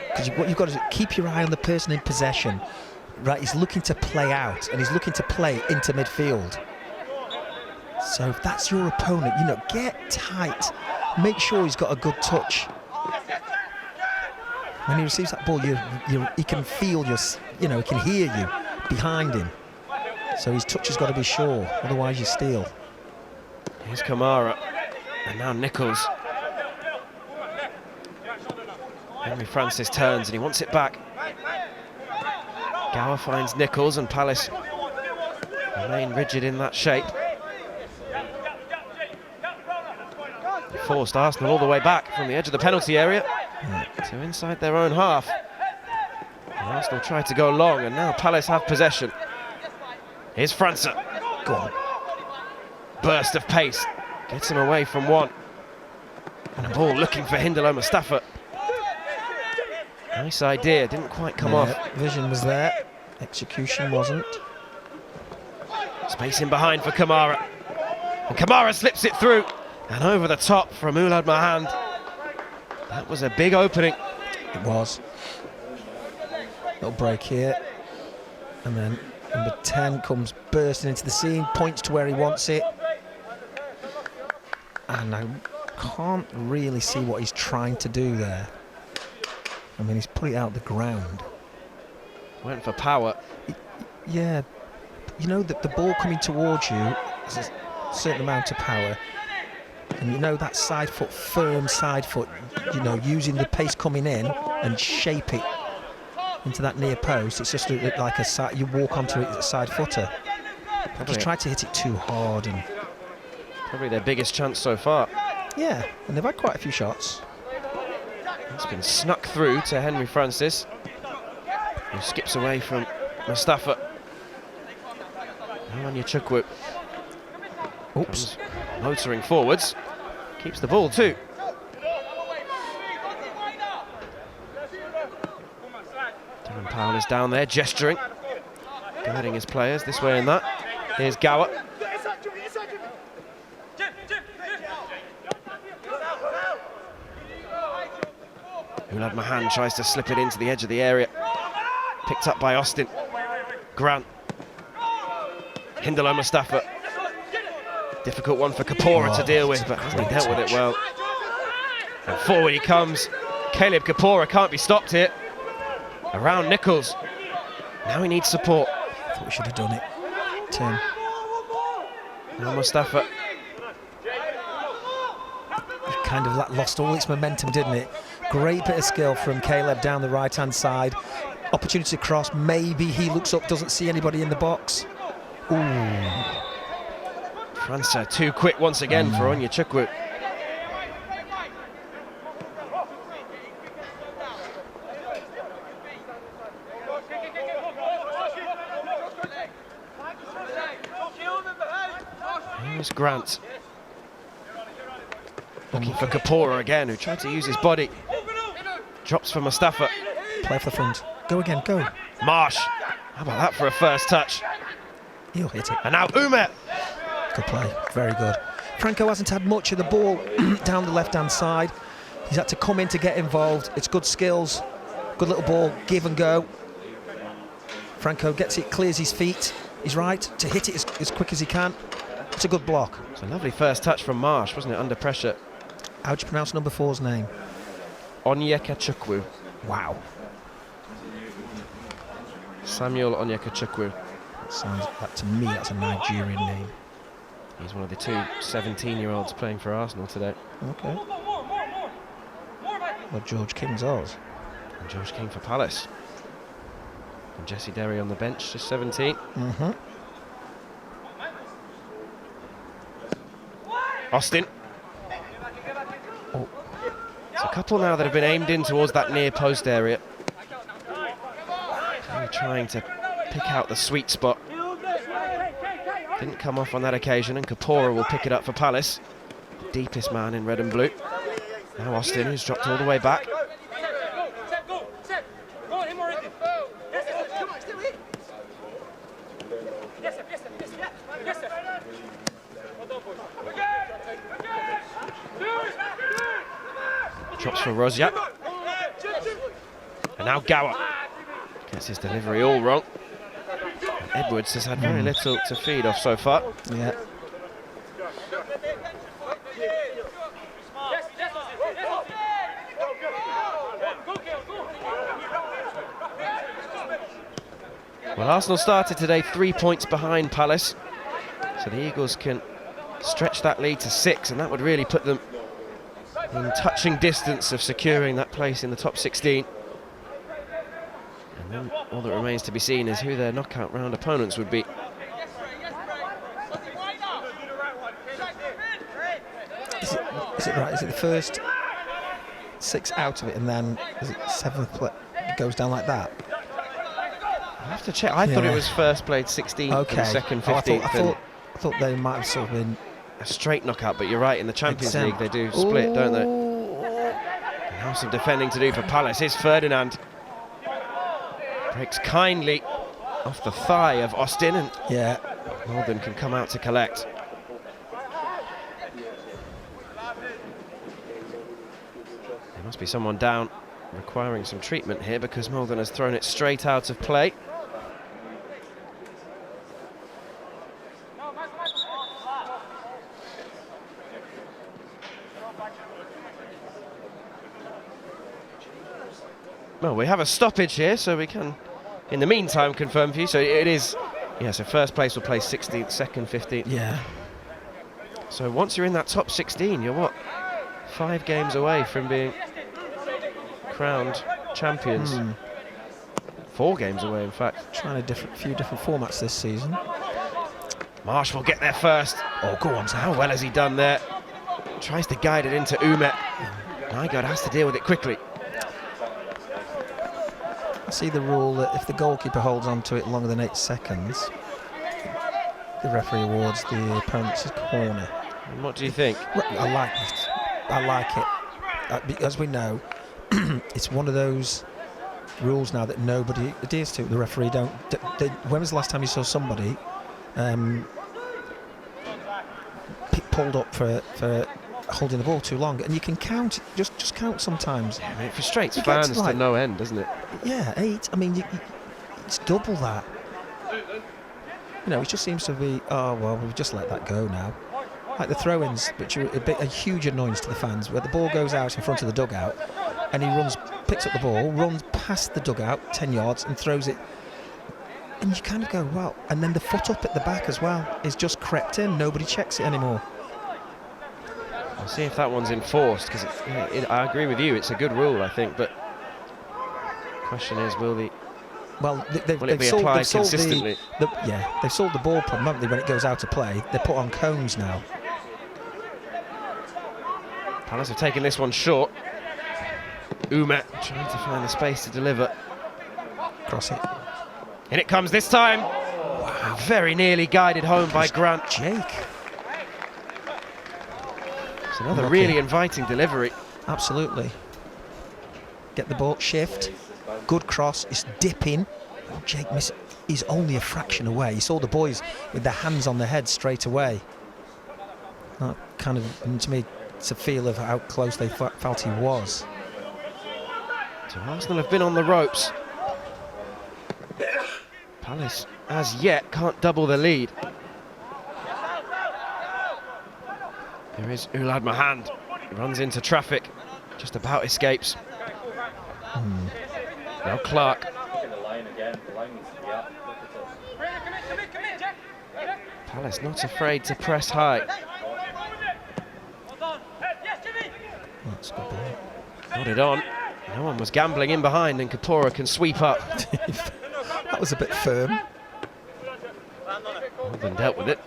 Because what you've got to do, keep your eye on the person in possession. Right, he's looking to play out, and he's looking to play into midfield. So if that's your opponent, you know, get tight. Make sure he's got a good touch. When he receives that ball, he can feel he can hear you behind him. So his touch has got to be sure, otherwise you steal. Here's Kamara, and now Nichols. Henry Francis turns and he wants it back. Gower finds Nichols, and Palace remain rigid in that shape. They forced Arsenal all the way back from the edge of the penalty area to inside their own half. And Arsenal tried to go long, and now Palace have possession. Here's Francis. Go on. Burst of pace. Gets him away from one. And a ball looking for Hindalo Mustafa. Nice idea, didn't quite come off. Vision was there, execution wasn't. Space in behind for Kamara. And Kamara slips it through. And over the top from Ulad Mahand. That was a big opening. It was. Little break here. And then number 10 comes bursting into the scene, points to where he wants it. And I can't really see what he's trying to do there. I mean, he's put it out the ground. Went for power. Yeah, you know that the ball coming towards you has a certain amount of power. And you know that side foot, firm side foot, you know, using the pace coming in and shape it into that near post. It's just like a side, you walk onto it as a side footer. I've just tried to hit it too hard. And probably their biggest chance so far. Yeah, and they've had quite a few shots. It's been snuck through to Henry Francis, who skips away from Mustafa. Now on your Chukwu. Oops. Motoring forwards. Keeps the ball too. Darren Powell is down there gesturing, guiding his players this way and that. Here's Gower. Ulad Mahan tries to slip it into the edge of the area. Picked up by Austin. Grant. Hindalo Mustafa. Difficult one for Kapora to deal with, but he dealt with it well. And forward he comes. Caleb Kapora can't be stopped here. Around Nichols. Now he needs support. I thought we should have done it. Tim. Now Mustafa. It kind of lost all its momentum, didn't it? Great bit of skill from Caleb down the right-hand side. Opportunity to cross. Maybe he looks up, doesn't see anybody in the box. Ooh. França too quick once again for Onyechukwu. Here's Grant. Looking for Kapora again, who tried to use his body. Drops for Mustafa. Play for the front. Go again, go. Marsh. How about that for a first touch? He'll hit it. And now Umet. Good play, very good. Franco hasn't had much of the ball down the left-hand side. He's had to come in to get involved. It's good skills, good little ball, give and go. Franco gets it, clears his feet. He's right to hit it as quick as he can. It's a good block. It's a lovely first touch from Marsh, wasn't it, under pressure? How do you pronounce number 4's name? Onyechukwu. Wow. Samuel Onyechukwu. Sounds like, to me, that's a Nigerian name. He's one of the two 17-year-olds playing for Arsenal today. Okay. Well, George King's ours. And George King for Palace. And Jesse Derry on the bench, just 17. Austin. Oh. It's a couple now that have been aimed in towards that near post area. Really trying to pick out the sweet spot. Didn't come off on that occasion, and Kapora will pick it up for Palace. The deepest man in red and blue. Now Austin, who's dropped all the way back. Drops for Rozia. And now Gower. Gets his delivery all wrong. And Edwards has had very little to feed off so far. Yeah. Well, Arsenal started today 3 points behind Palace. So the Eagles can stretch that lead to 6, and that would really put them in touching distance of securing that place in the top 16. And then all that remains to be seen is who their knockout round opponents would be. Is it right? Is it the first 6 out of it, and then is it 7th play goes down like that? I have to check. I thought it was first played 16th and second 15th. I thought they might have sort of been a straight knockout, but you're right, in the Champions League they do split, don't they? And now some defending to do for Palace. Here's Ferdinand. Breaks kindly off the thigh of Austin, and Morgan can come out to collect. There must be someone down requiring some treatment here, because Morgan has thrown it straight out of play. Well, we have a stoppage here, so we can, in the meantime, confirm for you. So it is, so first place will play 16th, second, 15th. Yeah. So once you're in that top 16, you're what? 5 games away from being crowned champions. 4 games away, in fact. Trying a few different formats this season. Marsh will get there first. Oh, go on, Zach. How well has he done there? Tries to guide it into Umet. Nygaard has to deal with it quickly. I see the rule that if the goalkeeper holds on to it longer than 8 seconds, the referee awards the opponent's corner. And what do you think? I like it. I like it. As we know, it's one of those rules now that nobody adheres to. The referee don't. When was the last time you saw somebody pulled up for holding the ball too long, and you can count, just count sometimes. Yeah, I mean, it frustrates You get fans to, to no end, doesn't it? Yeah, 8. I mean, it's double that. You know, it just seems to be, oh, well, we've just let that go now. Like the throw-ins, which are a huge annoyance to the fans, where the ball goes out in front of the dugout, and he picks up the ball, runs past the dugout 10 yards and throws it. And you kind of go, well, and then the foot up at the back as well is just crept in. Nobody checks it anymore. We'll see if that one's enforced, because I agree with you, it's a good rule, I think, but the question is, will it be applied consistently? They've solved the ball problem, haven't they, when it goes out of play. They're put on cones now. Palace have taken this one short. Umet trying to find the space to deliver. Cross it. In it comes this time. Wow. Very nearly guided home by Grant. Jake. It's another really inviting delivery. Absolutely. Get the ball, shift. Good cross, it's dipping. Oh, Jake he's only a fraction away. He saw the boys with their hands on their heads straight away. That kind of, to me, it's a feel of how close they felt he was. So Arsenal have been on the ropes. Palace, as yet, can't double the lead. There is Ulad Mahand. He runs into traffic, just about escapes. Now Clark. Palace not afraid to press high. That's a good ball. Nodded on. No one was gambling in behind, and Kapora can sweep up. That was a bit firm. Well done, dealt with it.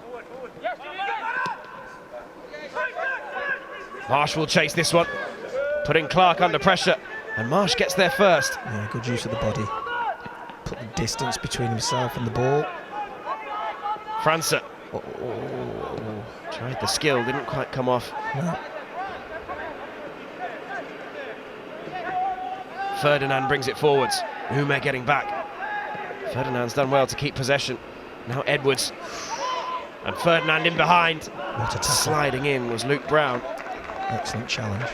Marsh will chase this one, putting Clark under pressure, and Marsh gets there first. Yeah, good use of the body. Put the distance between himself and the ball. França. Tried the skill, didn't quite come off. No. Ferdinand brings it forwards. Ume getting back. Ferdinand's done well to keep possession. Now Edwards. And Ferdinand in behind. What a tackle. Sliding in was Luke Brown. Excellent challenge.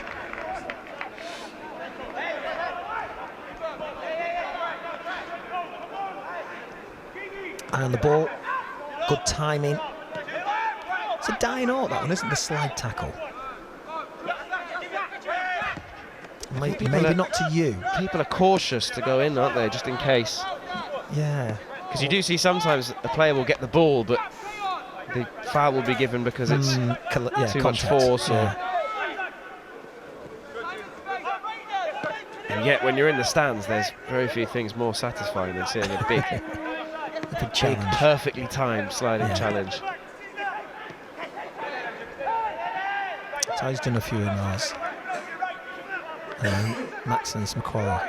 Eye on the ball. Good timing. It's a dying art, that one, isn't it? The slide tackle. Maybe not to you. People are cautious to go in, aren't they, just in case? Yeah. Because you do see sometimes a player will get the ball, but the foul will be given because it's too much force. And yet, when you're in the stands, there's very few things more satisfying than seeing a big, perfectly timed sliding challenge. Ty's done a few in ours. Maxence Macquarie.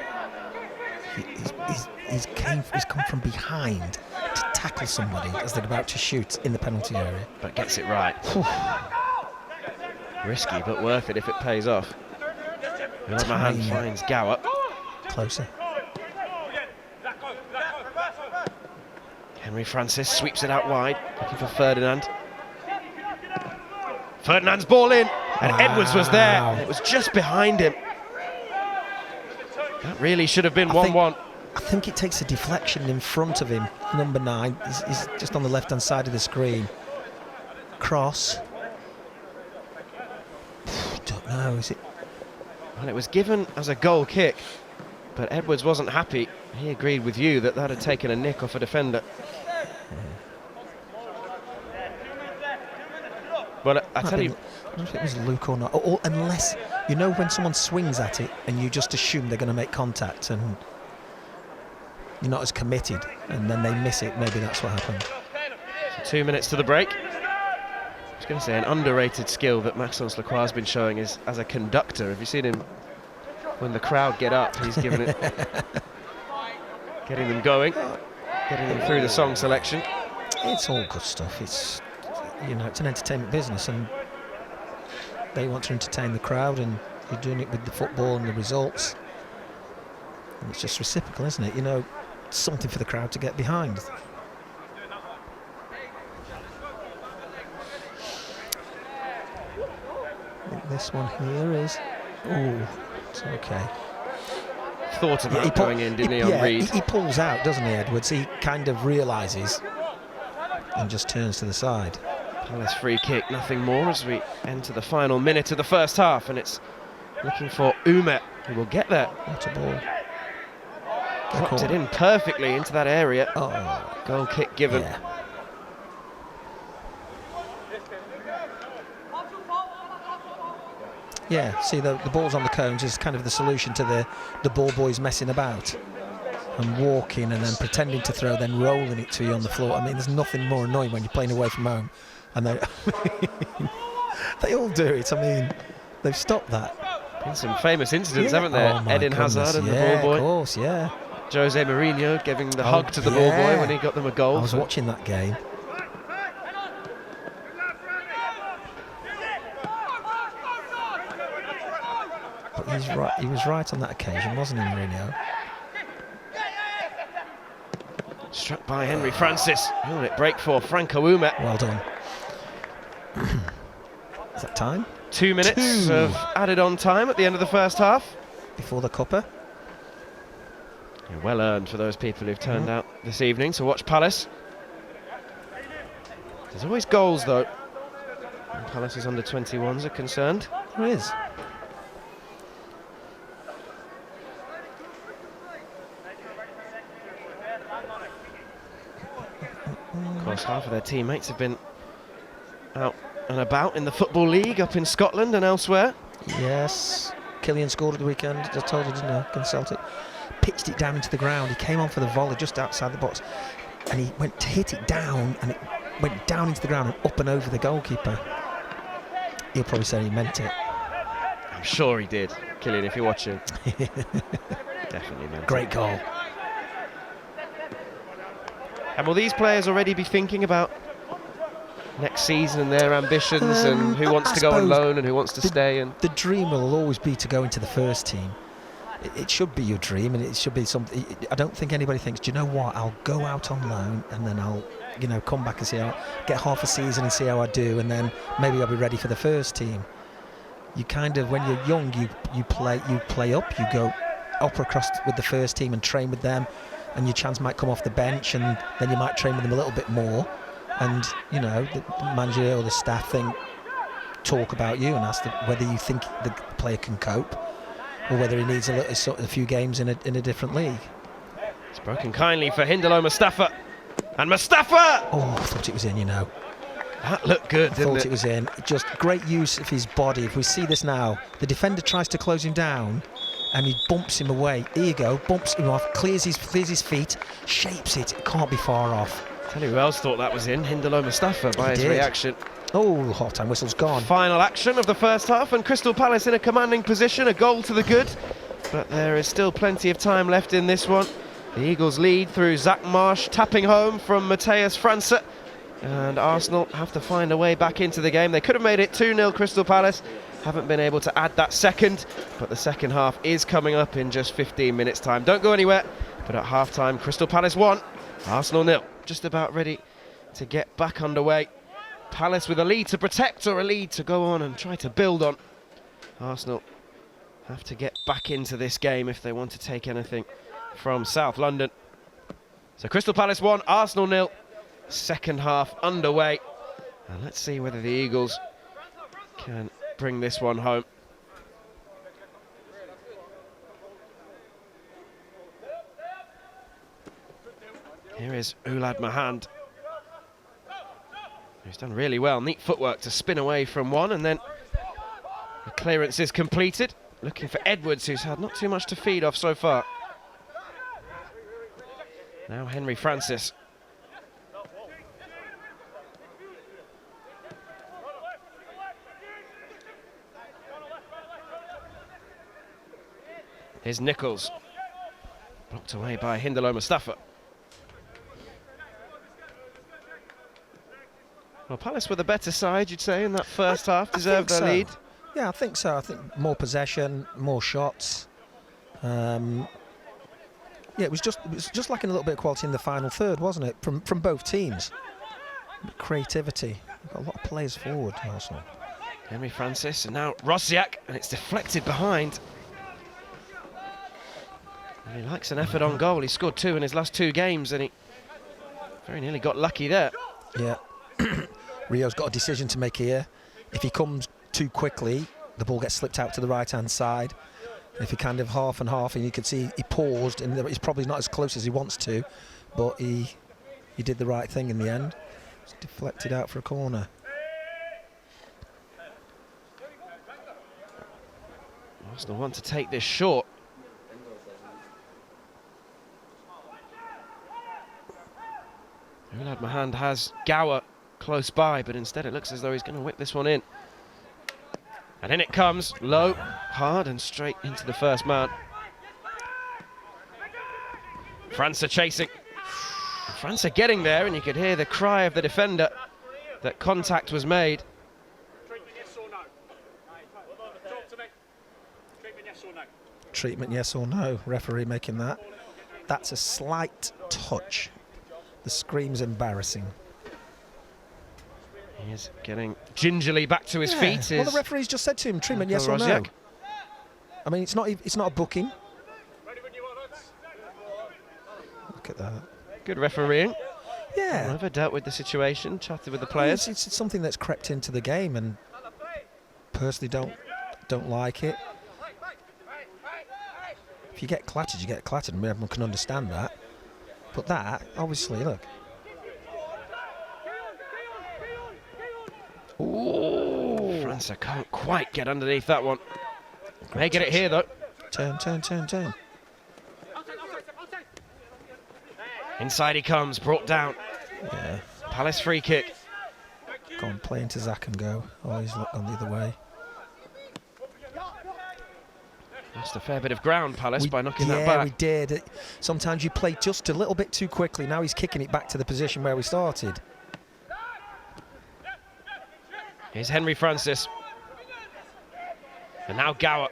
He's come from behind to tackle somebody as they're about to shoot in the penalty area. But gets it right. Risky, but worth it if it pays off. Mahan finds Gower. Closer. Henry Francis sweeps it out wide, looking for Ferdinand. Ferdinand's ball in, and Edwards was there. And it was just behind him. That really should have been 1-1. I think it takes a deflection in front of him. Number 9, he's just on the left-hand side of the screen. Cross. Don't know, is it? Well, it was given as a goal kick, but Edwards wasn't happy. He agreed with you that that had taken a nick off a defender. Well, I tell you, I don't know if it was Luke or not. Or unless, you know, when someone swings at it and you just assume they're going to make contact and you're not as committed, and then they miss it, maybe that's what happened. So 2 minutes to the break. I was going to say an underrated skill that Maxence Lacroix has been showing is as a conductor. Have you seen him when the crowd get up? He's giving it, getting them going, getting them through the song selection. It's all good stuff. It's, you know, it's an entertainment business, and they want to entertain the crowd, and you're doing it with the football and the results. And it's just reciprocal, isn't it? You know, something for the crowd to get behind. This one here is... Oh, it's okay. Thought about going in, didn't he, on Reed? He pulls out, doesn't he, Edwards? He kind of realises and just turns to the side. Palace free kick, nothing more as we enter the final minute of the first half, and it's looking for Umet, who will get there. What a ball. Dropped it in perfectly into that area. Oh. Goal kick given. Yeah. Yeah, see, the balls on the cones is kind of the solution to the ball boys messing about and walking and then pretending to throw, then rolling it to you on the floor. I mean, there's nothing more annoying when you're playing away from home. And they all do it. I mean, they've stopped that. Been some famous incidents, haven't there? Oh Eden Hazard and the ball boy. Of course, yeah. Jose Mourinho giving the hug to the ball boy when he got them a goal. I was watching that game. But he's right. He was right on that occasion, wasn't he, Mourinho? Struck by Henry Francis. Who will it break for? Franco Umet. Well done. Is that time? 2 minutes of added on time at the end of the first half. Before the cuppa. Yeah, well earned for those people who've turned out this evening to watch Palace. There's always goals though, when Palace's under-21s are concerned. There is. Of course, half of their teammates have been out and about in the Football League up in Scotland and elsewhere. Yes. Killian scored at the weekend, just told you, didn't I? Against Celtic. Pitched it down into the ground. He came on for the volley just outside the box and he went to hit it down and it went down into the ground and up and over the goalkeeper. He'll probably say he meant it. I'm sure he did. Killian, if you're watching. Definitely meant Great it. goal. And will these players already be thinking about next season and their ambitions and who wants to go on loan and who wants to stay? And the dream will always be to go into the first team. It should be your dream, and it should be something. I don't think anybody thinks, do you know what, I'll go out on loan and then I'll, you know, come back and see how, get half a season and see how I do, and then maybe I'll be ready for the first team. You kind of, when you're young, you play up, you go up across with the first team and train with them, and your chance might come off the bench, and then you might train with them a little bit more, and you know, the manager or the staff talk about you and ask whether you think the player can cope, or whether he needs a few games in a different league. It's broken kindly for Hindalo Mustafa, and Mustafa! Oh, I thought it was in, you know. That looked good, didn't it? I thought it was in. Just great use of his body. If we see this now, the defender tries to close him down and he bumps him away. Here you go, bumps him off, clears his feet, shapes it. It can't be far off. Tell you who else thought that was in, Hindalo Mustafa, by his reaction. Oh, half-time whistle's gone. Final action of the first half, and Crystal Palace in a commanding position, a goal to the good. But there is still plenty of time left in this one. The Eagles lead through Zach Marsh, tapping home from Matthias França. And Arsenal have to find a way back into the game. They could have made it 2-0 Crystal Palace. Haven't been able to add that second, but the second half is coming up in just 15 minutes time. Don't go anywhere, but at half-time, Crystal Palace 1, Arsenal 0. Just about ready to get back underway. Palace with a lead to protect or a lead to go on and try to build on. Arsenal have to get back into this game if they want to take anything from South London. So Crystal Palace 1, Arsenal 0. Second half underway. And let's see whether the Eagles can bring this one home. Here is Oulad Mahand, who's done really well. Neat footwork to spin away from one, and then the clearance is completed. Looking for Edwards, who's had not too much to feed off so far. Now Henry Francis. Here's Nichols. Blocked away by Hindalo Mustafa. Well, Palace were the better side, you'd say, in that first half, deserved their lead. Yeah, I think so. I think more possession, more shots. Yeah, it was just lacking a little bit of quality in the final third, wasn't it? From both teams. Creativity. We've got a lot of players forward, Arsenal. Henry Francis, and now Rosiak, and it's deflected behind. And he likes an effort on goal. He scored 2 in his last 2 games, and he very nearly got lucky there. Yeah. Rio's got a decision to make here. If he comes too quickly, the ball gets slipped out to the right-hand side. If he kind of half and half, and you can see he paused, and he's probably not as close as he wants to, but he did the right thing in the end. It's deflected out for a corner. Arsenal want to take this short. Ulad Mahand has Gower close by, but instead it looks as though he's going to whip this one in. And in it comes, low, hard, and straight into the first man. França chasing. França getting there, and you could hear the cry of the defender that contact was made. Treatment, yes or no? Referee making that. That's a slight touch. The scream's embarrassing. He is getting gingerly back to his feet. Well, the referee's just said to him, treatment, yes or no? I mean, it's not a booking. Look at that. Good refereeing. Yeah. Never dealt with the situation, chatted with the players. It's something that's crept into the game, and personally don't like it. If you get clattered, you get clattered, and everyone can understand that. But that, obviously, look. Ooh. França can't quite get underneath that one. May get it here, though. Turn. Inside he comes, brought down. Yeah. Palace free kick. Go on, play into Zach and go. Oh, he's gone the other way. Lost a fair bit of ground, Palace, by knocking that back. Yeah, we did. Sometimes you play just a little bit too quickly. Now he's kicking it back to the position where we started. Here's Henry Francis. And now Gower.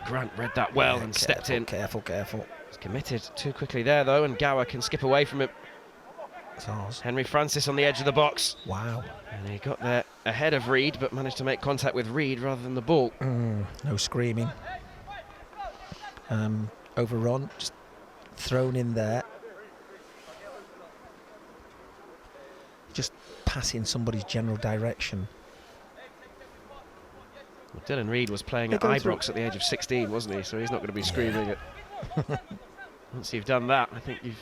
Grant read that well and stepped in. Careful. He's committed too quickly there, though, and Gower can skip away from him. Henry Francis on the edge of the box. Wow. And he got there ahead of Reed, but managed to make contact with Reed rather than the ball. No screaming. Overrun, just thrown in there. Just passing somebody's general direction. Well, Dylan Reed was playing at Ibrox at the age of 16, wasn't he? So he's not going to be screaming it. Once you've done that, I think you've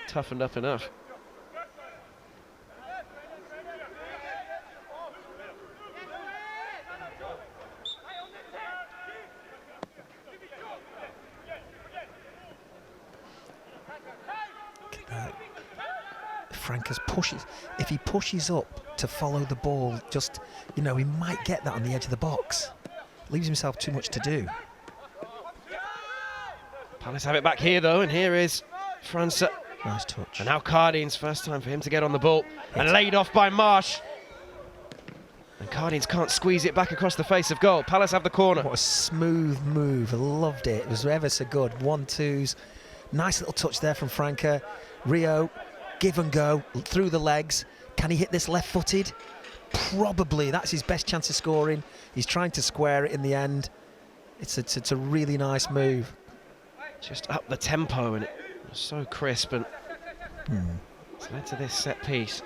toughened up enough. Francis pushes. If he pushes up to follow the ball, just, he might get that on the edge of the box. Leaves himself too much to do. Palace have it back here, though, and here is França. Nice touch. And now Cardines, first time for him to get on the ball. And laid off by Marsh. And Cardines can't squeeze it back across the face of goal. Palace have the corner. What a smooth move. I loved it. It was ever so good. 1-2s. Nice little touch there from Franca. Rio, give and go through the legs. Can he hit this left-footed? Probably. That's his best chance of scoring. He's trying to square it in the end. It's a really nice move. Just up the tempo, and it was so crisp, and it's led to this set piece.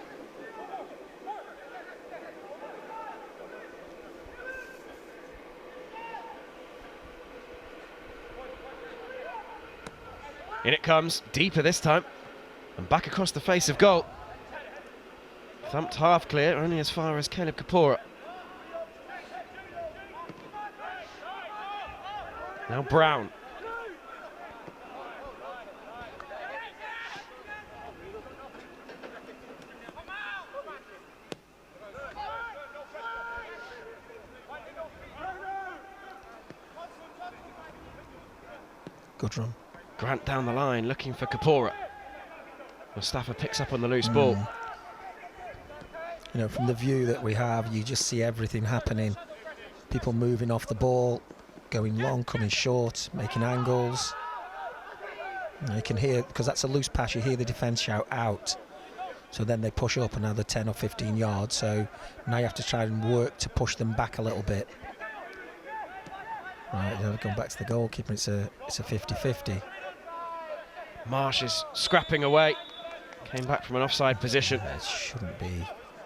In it comes, deeper this time, and back across the face of goal. Thumped half clear, only as far as Caleb Kapora. Now Brown. Good run. Grant down the line, looking for Kapora. Mustafa picks up on the loose ball. From the view that we have, you just see everything happening. People moving off the ball, going long, coming short, making angles. You can hear, because that's a loose pass, you hear the defence shout out. So then they push up another 10 or 15 yards. So now you have to try and work to push them back a little bit. Right, they've gone back to the goalkeeper. It's a 50-50. Marsh is scrapping away. Came back from an offside position. It shouldn't be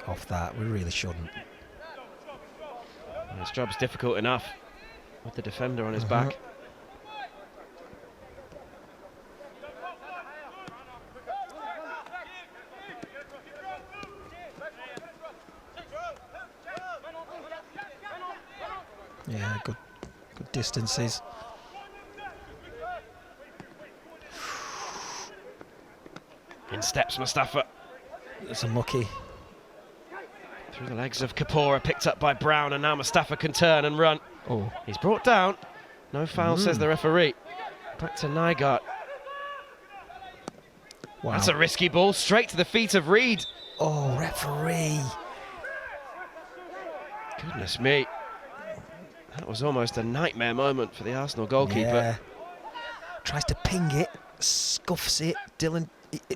off that. We really shouldn't. His job's difficult enough with the defender on his back. Yeah, good distances. In steps Mustafa. It's unlucky. Through the legs of Kapora, picked up by Brown, and now Mustafa can turn and run. Oh, He's brought down. No foul, says the referee. Back to Nygaard. wow. That's a risky ball, straight to the feet of Reed. Oh, referee. Goodness me. That was almost a nightmare moment for the Arsenal goalkeeper. Yeah. Tries to ping it, scuffs it. Dylan,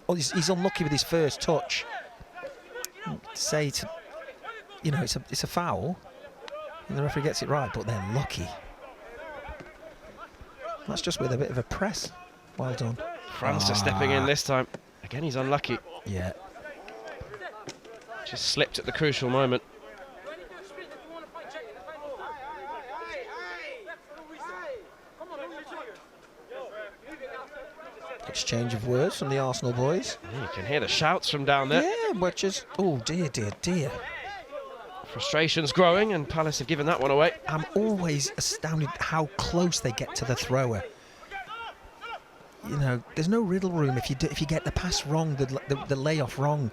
he's unlucky with his first touch. Say to, you know, it's a foul, and the referee gets it right, but they're lucky. That's just with a bit of a press. Well done. França stepping in this time. Again, he's unlucky. Yeah. Just slipped at the crucial moment. Exchange of words from the Arsenal boys. Yeah, you can hear the shouts from down there. Yeah, which is, oh dear, dear, dear. Frustration's growing, and Palace have given that one away. I'm always astounded how close they get to the thrower. You know, there's no riddle room if you get the pass wrong, the layoff wrong,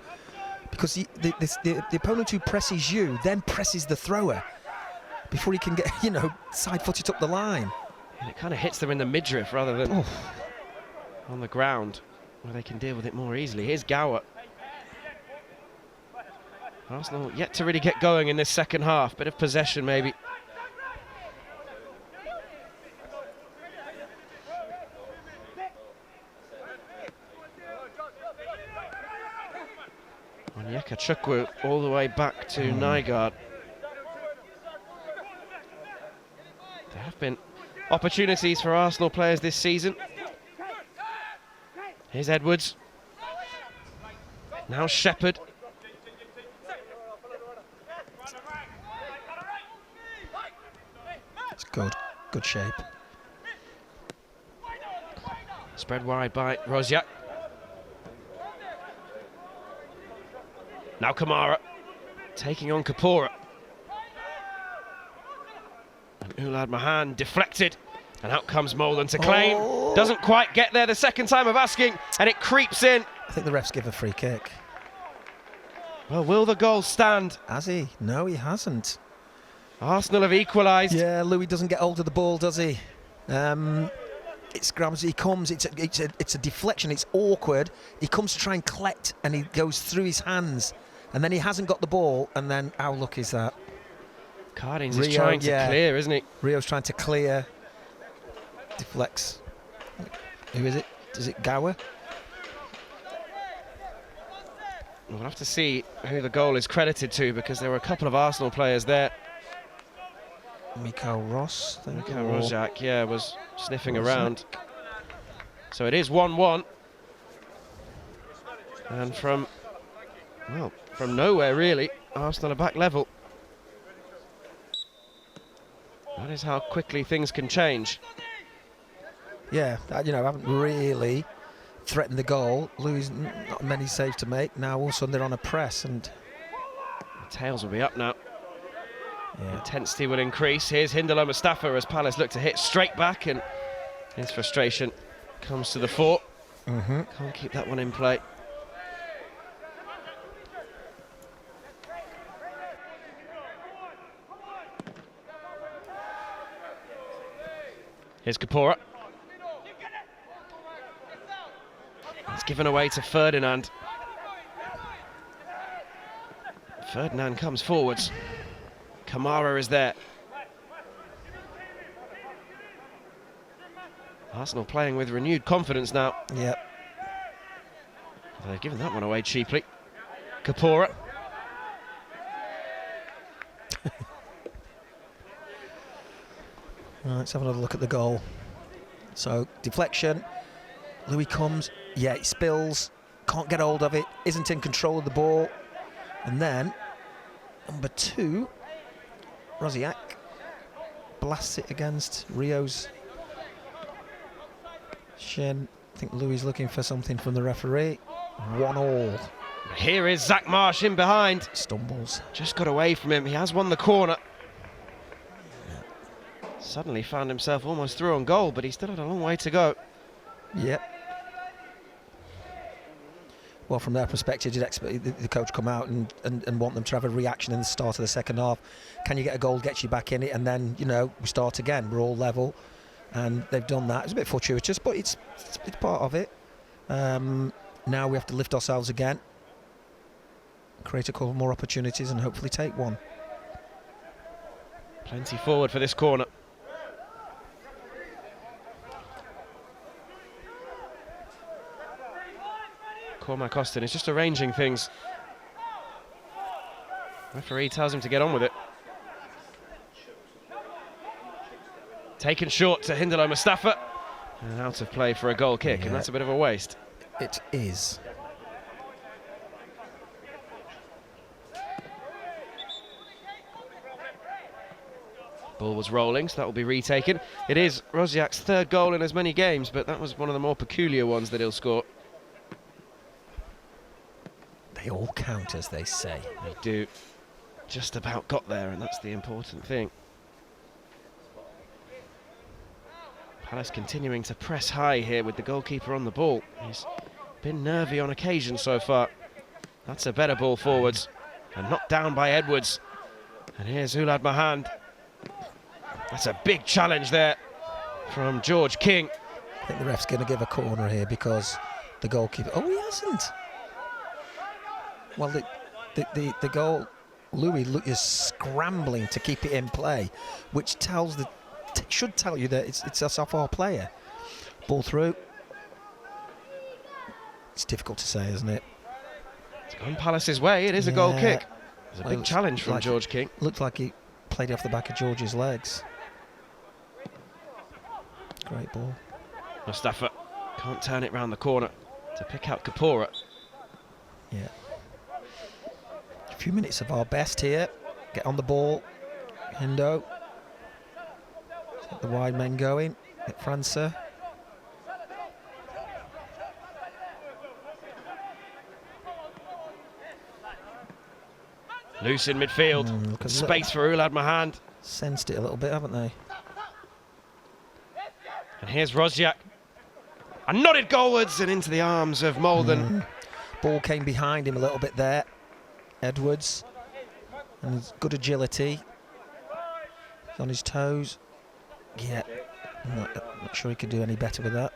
because the opponent who presses you then presses the thrower before he can get, you know, side-footed up the line. And it kind of hits them in the midriff rather than on the ground, where they can deal with it more easily. Here's Gower. Arsenal yet to really get going in this second half. Bit of possession maybe. Onyeka Chukwu all the way back to Nygaard. There have been opportunities for Arsenal players this season. Here's Edwards. Now Shepherd. It's good shape. Spread wide by Rosiak. Now Kamara taking on Kapora. And Ulad Mahan deflected. And out comes Molan to claim. Oh. Doesn't quite get there the second time of asking, and it creeps in. I think the refs give a free kick. Well, will the goal stand? Has he? No, he hasn't. Arsenal have equalised. Yeah, Louis doesn't get hold of the ball, does he? It's Grams. He comes. It's a deflection. It's awkward. He comes to try and collect, and he goes through his hands, and then he hasn't got the ball. And then how lucky is that? Cardines is trying to clear, isn't he? Rio's trying to clear. Deflects. Who is it? Is it Gower? We'll have to see who the goal is credited to, because there were a couple of Arsenal players there. Mikael Ross. Mikael Rosiak, yeah, was sniffing around. So it is 1-1. And from nowhere really, Arsenal are back level. That is how quickly things can change. Yeah, you know, haven't really threatened the goal. Louis not many saves to make. Now all of a sudden they're on a press, and The tails will be up now. yeah. Intensity will increase. Here's Hindala Mustafa as Palace look to hit straight back, and his frustration comes to the fore. Can't keep that one in play. Here's Kapora. It's given away to Ferdinand. Ferdinand comes forwards. Kamara is there. Arsenal playing with renewed confidence now. Yep. They've given that one away cheaply. Kapora. Right, let's have another look at the goal. So, deflection. Louis comes. Yeah, he spills. Can't get hold of it. Isn't in control of the ball. And then, number 2, Rosiak blasts it against Rio's shin. I think Louis is looking for something from the referee. 1-1. Here is Zach Marsh in behind. Stumbles. Just got away from him. He has won the corner. Suddenly found himself almost through on goal, but he still had a long way to go. Yep. Well, from their perspective, you'd expect the coach come out and want them to have a reaction in the start of the second half. Can you get a goal, gets you back in it, and then, you know, we start again. We're all level, and they've done that. It's a bit fortuitous, but it's part of it. Now we have to lift ourselves again, create a couple more opportunities, and hopefully take one. Plenty forward for this corner. Cormac Austin is just arranging things. Referee tells him to get on with it. Taken short to Hindalo Mustafa. And out of play for a goal kick, and that's a bit of a waste. It is. Ball was rolling, so that will be retaken. It is Rosiak's 3rd goal in as many games, but that was one of the more peculiar ones that he'll score. They all count, as they say. They do. Just about got there, and that's the important thing. Palace continuing to press high here with the goalkeeper on the ball. He's been nervy on occasion so far. That's a better ball forwards, and knocked down by Edwards. And here's Ulad Mahand. That's a big challenge there from George King. I think the ref's going to give a corner here because the goalkeeper... Oh, he hasn't. Well, the goal, Louis is scrambling to keep it in play, which should tell you that it's a soft player. Ball through. It's difficult to say, isn't it? It's gone Palace's way. It is a goal kick. It's a big challenge from George King. Looked like he played it off the back of George's legs. Great ball. Mustafa can't turn it round the corner to pick out Kapora. Yeah. A few minutes of our best here. Get on the ball. Hendo. Get the wide men going. Get França. Loose in midfield. Space for Ulad Mahand. Sensed it a little bit, haven't they? And here's Rosiak. And nodded goalwards and into the arms of Molden. Ball came behind him a little bit there. Edwards. And his good agility. He's on his toes. Yeah. I'm not sure he could do any better with that.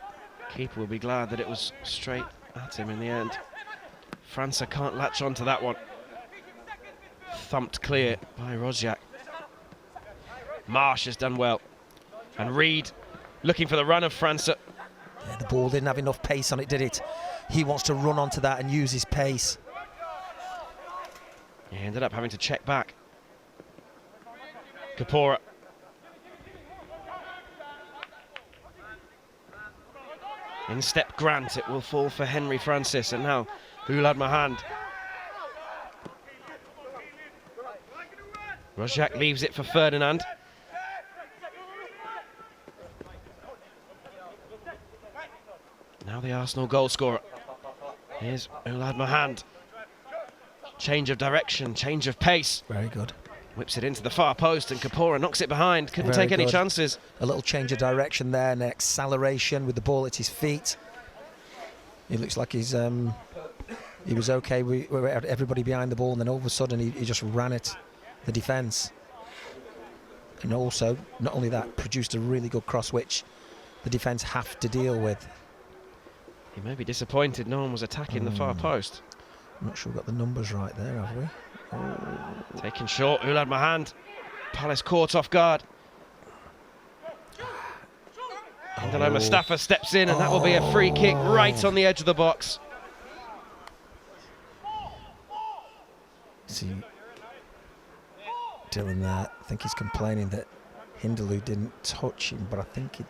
Keeper will be glad that it was straight at him in the end. França can't latch onto that one. Thumped clear by Rosiak. Marsh has done well. And Reed looking for the run of França. Yeah, the ball didn't have enough pace on it, did it? He wants to run onto that and use his pace. He ended up having to check back. Kapora. In step Grant, it will fall for Henry Francis, and now Ulad Mahand. Rosiak leaves it for Ferdinand. Now the Arsenal goal scorer. Here's Ulad Mahand. Change of direction, change of pace. Very good. Whips it into the far post and Kapora knocks it behind. Couldn't take any chances. A little change of direction there, an acceleration with the ball at his feet. He looks like he was okay. We had everybody behind the ball, and then all of a sudden he just ran at the defence. And also, not only that, produced a really good cross, which the defence have to deal with. He may be disappointed no one was attacking the far post. I'm not sure we've got the numbers right there, have we? Oh. Taken short, Ulad Mahand. Palace caught off guard. Hindalo Mustafa steps in, and that will be a free kick right on the edge of the box. see Dylan there. I think he's complaining that Hinderloo didn't touch him, but I think he...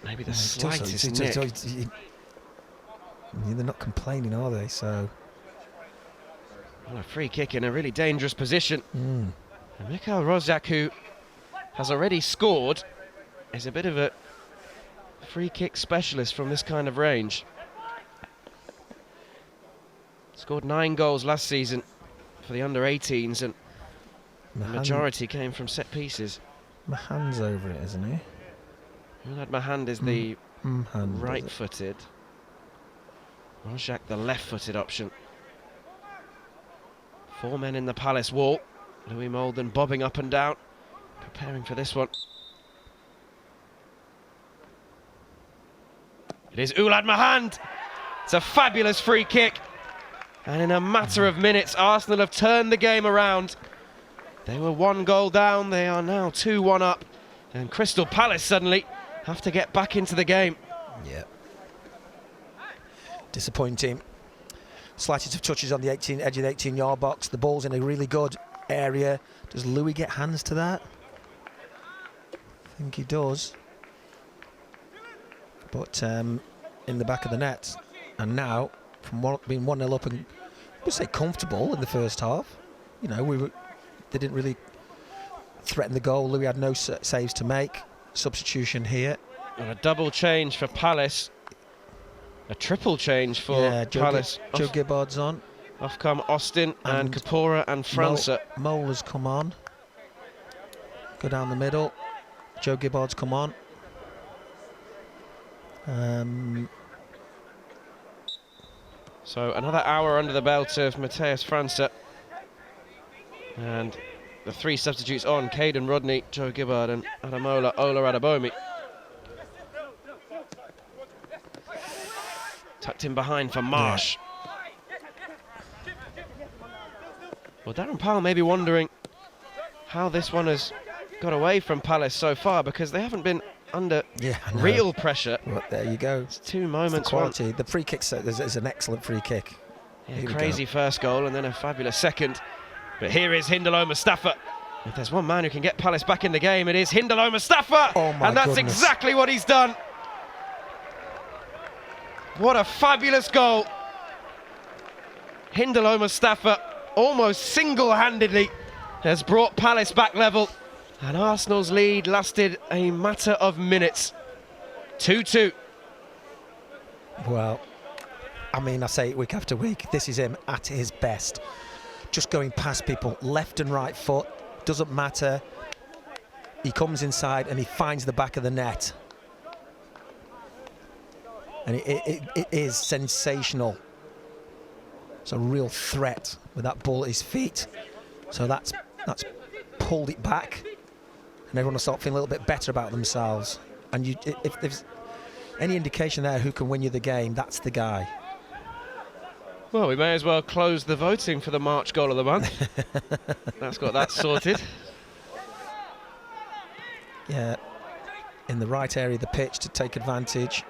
Maybe the slightest nick. They're not complaining, are they? So... Well, a free kick in a really dangerous position. And Mikhail Rozak, who has already scored, is a bit of a free kick specialist from this kind of range. Scored 9 goals last season for the under-18s, and the majority came from set pieces. Mahan's over it, isn't he? Ulad Mahand is the Mahan, right-footed. Rozak the left-footed option. 4 men in the Palace wall. Louis Molden bobbing up and down, preparing for this one. It is Ulad Mahand. It's a fabulous free kick. And in a matter of minutes, Arsenal have turned the game around. They were 1 goal down. They are now 2-1 up. And Crystal Palace suddenly have to get back into the game. Yeah. Disappointing. Slightest of touches on the edge of the 18-yard box. The ball's in a really good area. Does Louis get hands to that? I think he does. But in the back of the net. And now, from being 1-0 up and, we'll say, comfortable in the first half. You know, they didn't really threaten the goal. Louis had no saves to make. Substitution here. And a double change for Palace. A triple change for Palace. Joe Gibbard's on. Off come Austin and Kapora and França. Mole has come on. Go down the middle. Joe Gibbard's come on. So another hour under the belt of Matheus França. And the 3 substitutes on: Caden Rodney, Joe Gibbard and Adamola Olarabomi. Tucked in behind for Marsh. Well, Darren Powell may be wondering how this one has got away from Palace so far, because they haven't been under real pressure. Well, there you go. It's 2 moments. Quality. The free kick is an excellent free kick. Yeah, crazy first goal and then a fabulous second. But here is Hindalo Mustafa. If there's one man who can get Palace back in the game, it is Hindalo Mustafa. Oh my and that's goodness. exactly what he's done. What a fabulous goal. Hindalo Mustafa almost single-handedly has brought Palace back level. And Arsenal's lead lasted a matter of minutes. 2-2. Well, I mean, I say it week after week. This is him at his best. Just going past people, left and right foot. Doesn't matter. He comes inside and he finds the back of the net. And it is sensational. It's a real threat with that ball at his feet. So that's pulled it back. And everyone will start feeling a little bit better about themselves. And if there's any indication there who can win you the game, that's the guy. Well, we may as well close the voting for the March goal of the month. That's got that sorted. Yeah, in the right area of the pitch to take advantage.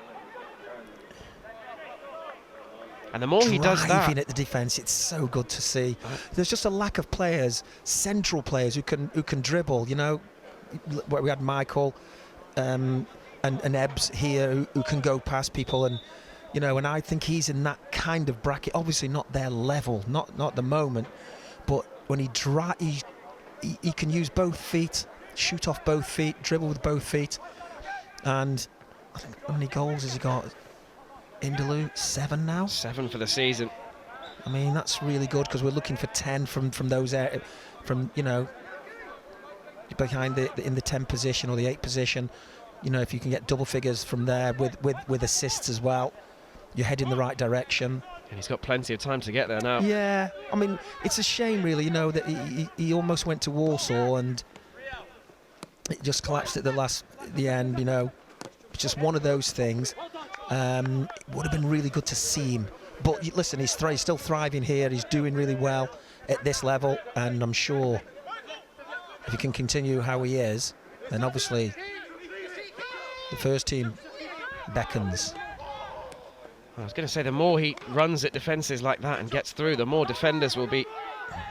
And the more he does that, driving at the defence, it's so good to see. There's just a lack of players, central players who can dribble. You know, where we had Michael and Ebbs here who can go past people, and you know, and I think he's in that kind of bracket. Obviously, not their level, not at the moment, but when he can use both feet, shoot off both feet, dribble with both feet, and I think how many goals has he got? Hindaloo, 7 now. 7 for the season. I mean, that's really good because we're looking for 10 from those areas, from you know, behind in the 10 position or the 8 position. You know, if you can get double figures from there with assists as well, you're heading the right direction. And he's got plenty of time to get there now. Yeah, I mean, it's a shame really, you know, that he almost went to Warsaw and it just collapsed at the end. You know, it's just one of those things. It would have been really good to see him, but listen, he's still thriving here. He's doing really well at this level, and I'm sure if he can continue how he is, then obviously the first team beckons. I was going to say, the more he runs at defences like that and gets through, the more defenders will be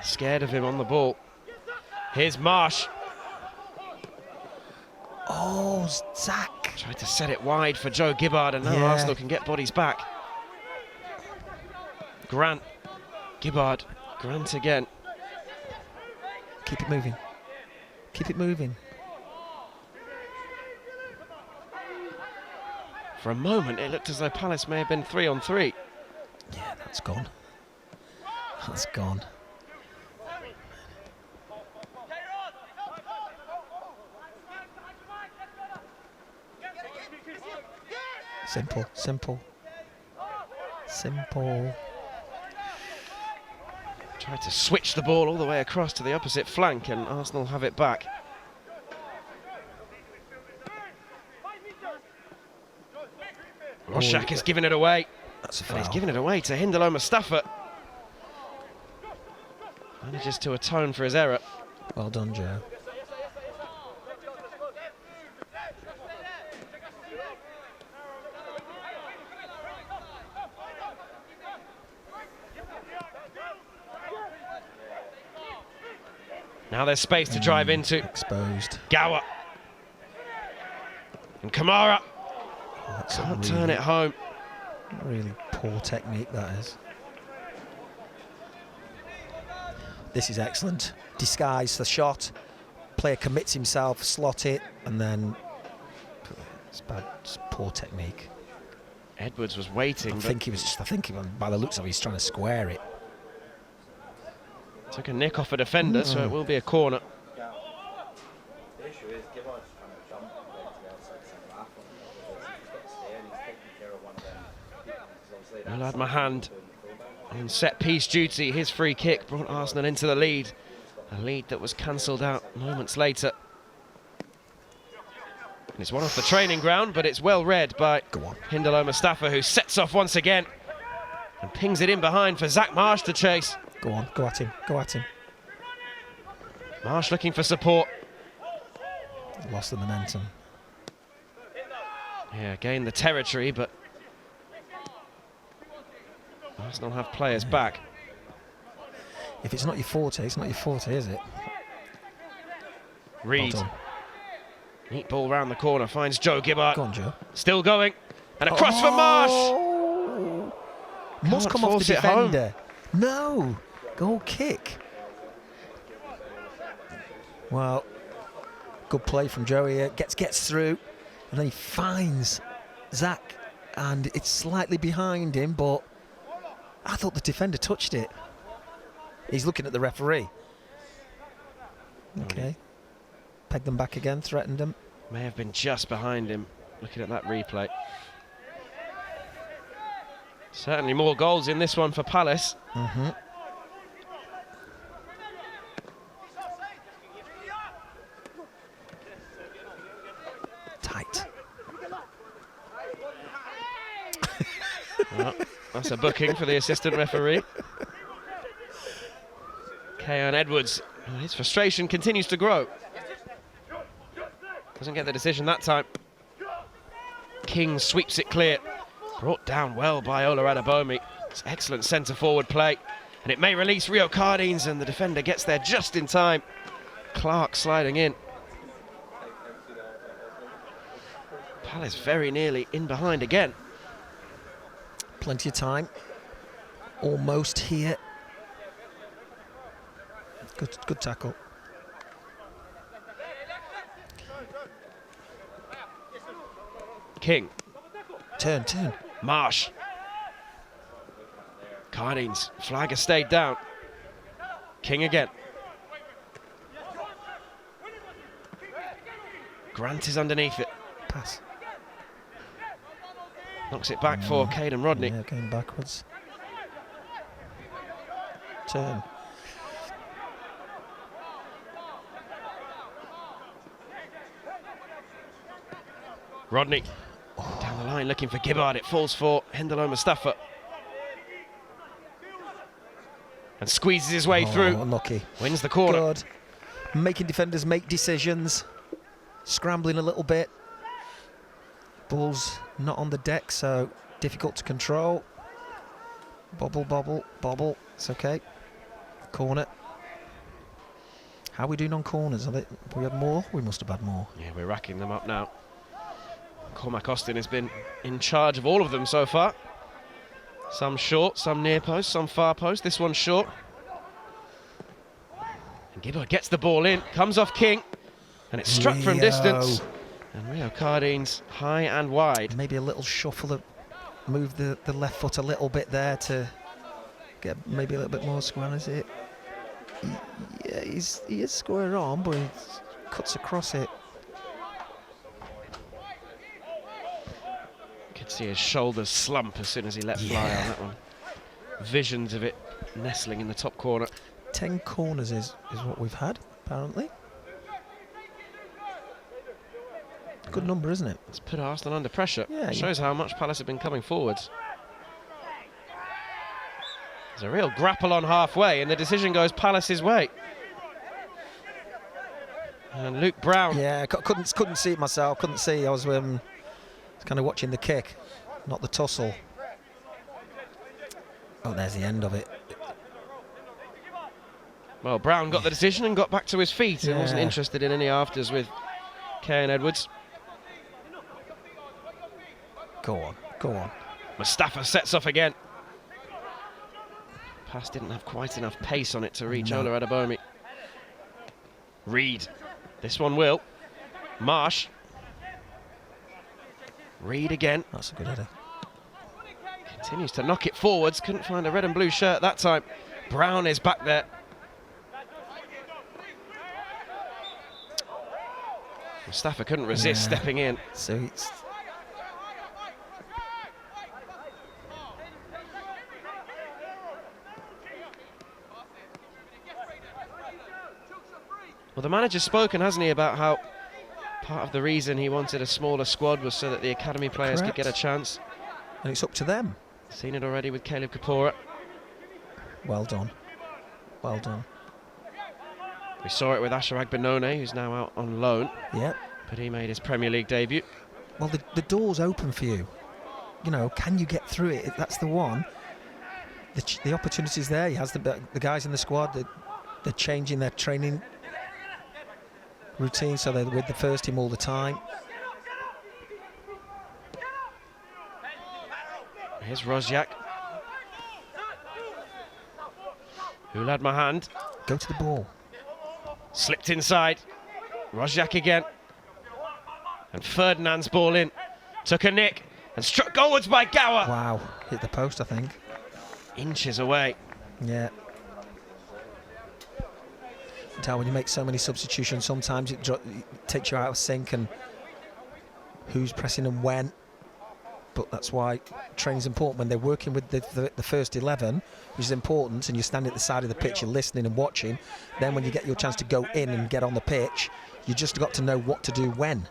scared of him on the ball. Here's Marsh. Oh, Zach. Tried to set it wide for Joe Gibbard, and now Arsenal can get bodies back. Grant. Gibbard. Grant again. Keep it moving. Keep it moving. For a moment, it looked as though Palace may have been 3-on-3. Yeah, that's gone. That's gone. Simple, simple. Simple. Tried to switch the ball all the way across to the opposite flank, and Arsenal have it back. Roshak has given it away. That's a And foul. he's given it away to Hindalo Mustafa. Manages to atone for his error. Well done, Joe. Now there's space to drive into. Exposed. Gower. And Kamara. Oh, that's Can't a turn it home. really poor technique, that is. This is excellent. Disguise the shot. Player commits himself, slot it, and then it's bad. It's poor technique. Edwards was waiting, I think he was. By the looks of it, he's trying to square it. took a nick off a defender, so it will be a corner. The issue is Gibbard's trying to jump right to the outside centre half on him. He's got to stay and he's taking care of one of them. Well, had my hand on set piece duty. His free kick brought Arsenal into the lead. A lead that was cancelled out moments later. And it's one off the training ground, but it's well read by Hindalo Mustafa, who sets off once again and pings it in behind for Zach Marsh to chase. Go on, go at him, go at him. Marsh looking for support. Lost the momentum. Yeah, gained the territory, but Arsenal have players back. If it's not your forte, it's not your forte, is it? Reed. Well done. Neat ball round the corner, finds Joe Gibbard. Go on, Joe. Still going. And a cross for Marsh. Must Can't come off force the it home. defender. No. Goal kick. Well, good play from Joe here. Gets through. And then he finds Zach. And it's slightly behind him, but I thought the defender touched it. He's looking at the referee. Okay. Pegged them back again, threatened them. May have been just behind him, looking at that replay. Certainly more goals in this one for Palace. Mm-hmm. Tight. Well, that's a booking for the assistant referee. Keon Edwards, his frustration continues to grow. Doesn't get the decision that time. King sweeps it clear. Brought down well by Ola Adabomi. It's excellent centre-forward play. And it may release Rio Cardines, and the defender gets there just in time. Clark sliding in. Palace very nearly in behind again. Plenty of time. Almost here. Good tackle. King. Turn. Marsh. Cardines. Flag has stayed down. King again. Grant is underneath it. Pass. Knocks it back for Caden Rodney. Yeah, going backwards. Turn. Rodney. Down the line looking for Gibbard. It falls for Hindalo Mustafa. And squeezes his way through. Unlucky. Wins the corner. Good. Making defenders make decisions. Scrambling a little bit. Ball's not on the deck, so difficult to control. Bobble, bobble, bobble. It's okay. Corner. How are we doing on corners? Have we had more? We must have had more. Yeah, we're racking them up now. Cormac Austin has been in charge of all of them so far. Some short, some near post, some far post. This one's short. And Gibbard gets the ball in, comes off King, and it's struck from distance. And Rio Cardines high and wide. Maybe a little shuffle, move the left foot a little bit there to get maybe a little bit more square, is it? Yeah, he is square on, but he cuts across it. You could see his shoulders slump as soon as he let fly on that one. Visions of it nestling in the top corner. 10 corners is what we've had, apparently. Good number, isn't it? It's put Arsenal under pressure. Yeah, shows how much Palace have been coming forwards. There's a real grapple on halfway, and the decision goes Palace's way. And Luke Brown. Yeah, couldn't see it myself. Couldn't see. I was kind of watching the kick, not the tussle. Oh, there's the end of it. Well, Brown got the decision and got back to his feet. He wasn't interested in any afters with Kane Edwards. Go on, go on. Mustafa sets off again. Pass didn't have quite enough pace on it to reach Ola Adebayomi. Reed. This one will. Marsh. Reed again. That's a good header. Continues to knock it forwards. Couldn't find a red and blue shirt that time. Brown is back there. Mustafa couldn't resist stepping in. So it's... Well, the manager's spoken, hasn't he, about how part of the reason he wanted a smaller squad was so that the academy players could get a chance. And it's up to them. Seen it already with Caleb Kapora. Well done. Well done. We saw it with Asher Agbenone, who's now out on loan. Yeah. But he made his Premier League debut. Well, the door's open for you. You know, can you get through it? That's the one. The opportunity's there. He has the guys in the squad. They're changing their training routine, so they're with the first team all the time. Here's Rozjak, who had my hand. Go to the ball. Slipped inside. Rozjak again. And Ferdinand's ball in. Took a nick and struck goalwards by Gower. Wow, hit the post, I think. Inches away. Yeah. Tell when you make so many substitutions, sometimes it takes you out of sync and who's pressing and when. But that's why training's important. When they're working with the first 11, which is important, and you're standing at the side of the pitch, you're listening and watching, then when you get your chance to go in and get on the pitch, you just got to know what to do when.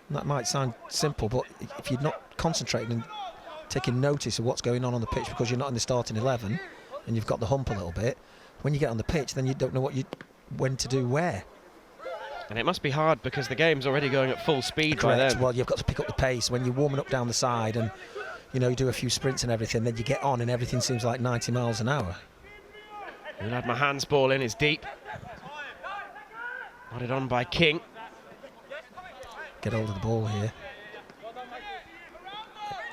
And that might sound simple, but if you're not concentrating and taking notice of what's going on the pitch because you're not in the starting 11 and you've got the hump a little bit, when you get on the pitch, then you don't know when to do where. And it must be hard because the game's already going at full speed by then. Well, you've got to pick up the pace. When you're warming up down the side and, you know, do a few sprints and everything, then you get on and everything seems like 90 miles an hour. Had my hands ball in is deep. Nodded on by King. Get hold of the ball here.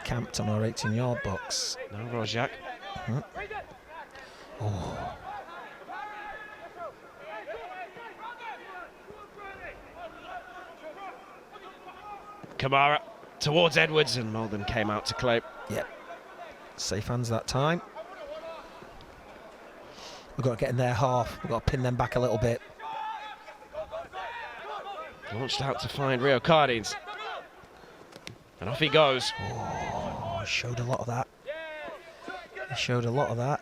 Camped on our 18-yard box. Now Rozjak. Oh. Kamara towards Edwards, and Malden came out to claim. Yep. Safe hands that time. We've got to get in their half. We've got to pin them back a little bit. Launched out to find Rio Cardines. And off he goes. Oh, showed a lot of that. He showed a lot of that.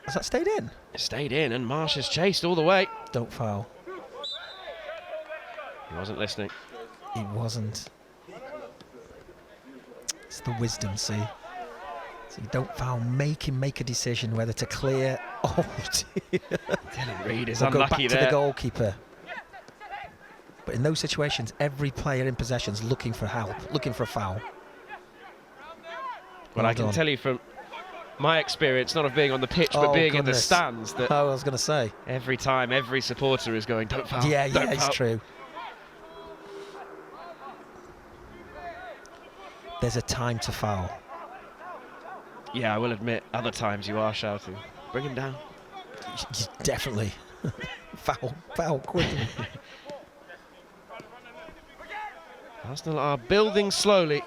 Has that stayed in? It stayed in, and Marsh has chased all the way. Don't foul. He wasn't listening. He wasn't. It's the wisdom, see. So you don't foul, make a decision whether to clear. Oh, dear. Dylan Reed is we'll unlucky go back there. to the goalkeeper. But in those situations, every player in possession is looking for help, looking for a foul. Well, I can done. tell you from my experience, not of being on the pitch, but Oh, being in the goodness. stands, that Oh, I was going to say. every time, every supporter is going, don't foul, Yeah, don't yeah, it's foul. true. There's a time to foul. Yeah, I will admit, other times you are shouting, bring him down. Definitely. Foul quickly. Arsenal are building slowly.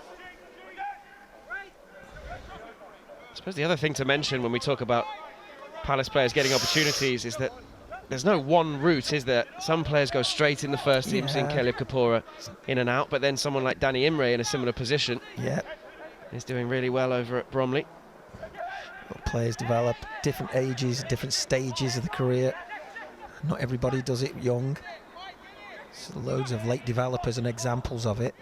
I suppose the other thing to mention when we talk about Palace players getting opportunities is that there's no one route, is there? Some players go straight in the first team, seeing Yeah. Caleb Kapora in and out, but then someone like Danny Imre in a similar position Yeah. is doing really well over at Bromley. Players develop different ages, different stages of the career. Not everybody does it young. So loads of late developers and examples of it.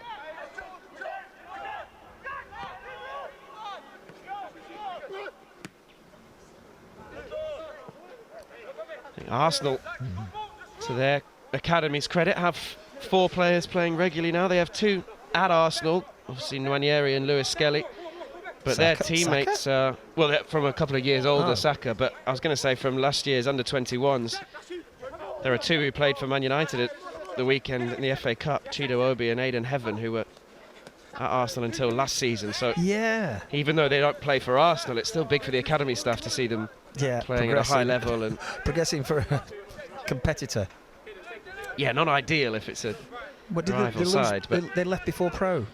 I think Arsenal, to their academy's credit, have 4 players playing regularly now. They have 2 at Arsenal, obviously Nwaneri and Lewis Skelly. But their Saka? teammates, well, they're from a couple of years older, Oh. Saka, but I was going to say from last year's under-21s, there are 2 who played for Man United at the weekend in the FA Cup, Chido Obi and Aidan Heaven, who were at Arsenal until last season. So Yeah. even though they don't play for Arsenal, it's still big for the academy staff to see them Yeah. playing at a high level. And Progressing for a competitor. yeah, not ideal if it's a What did rival side, but they left before pro.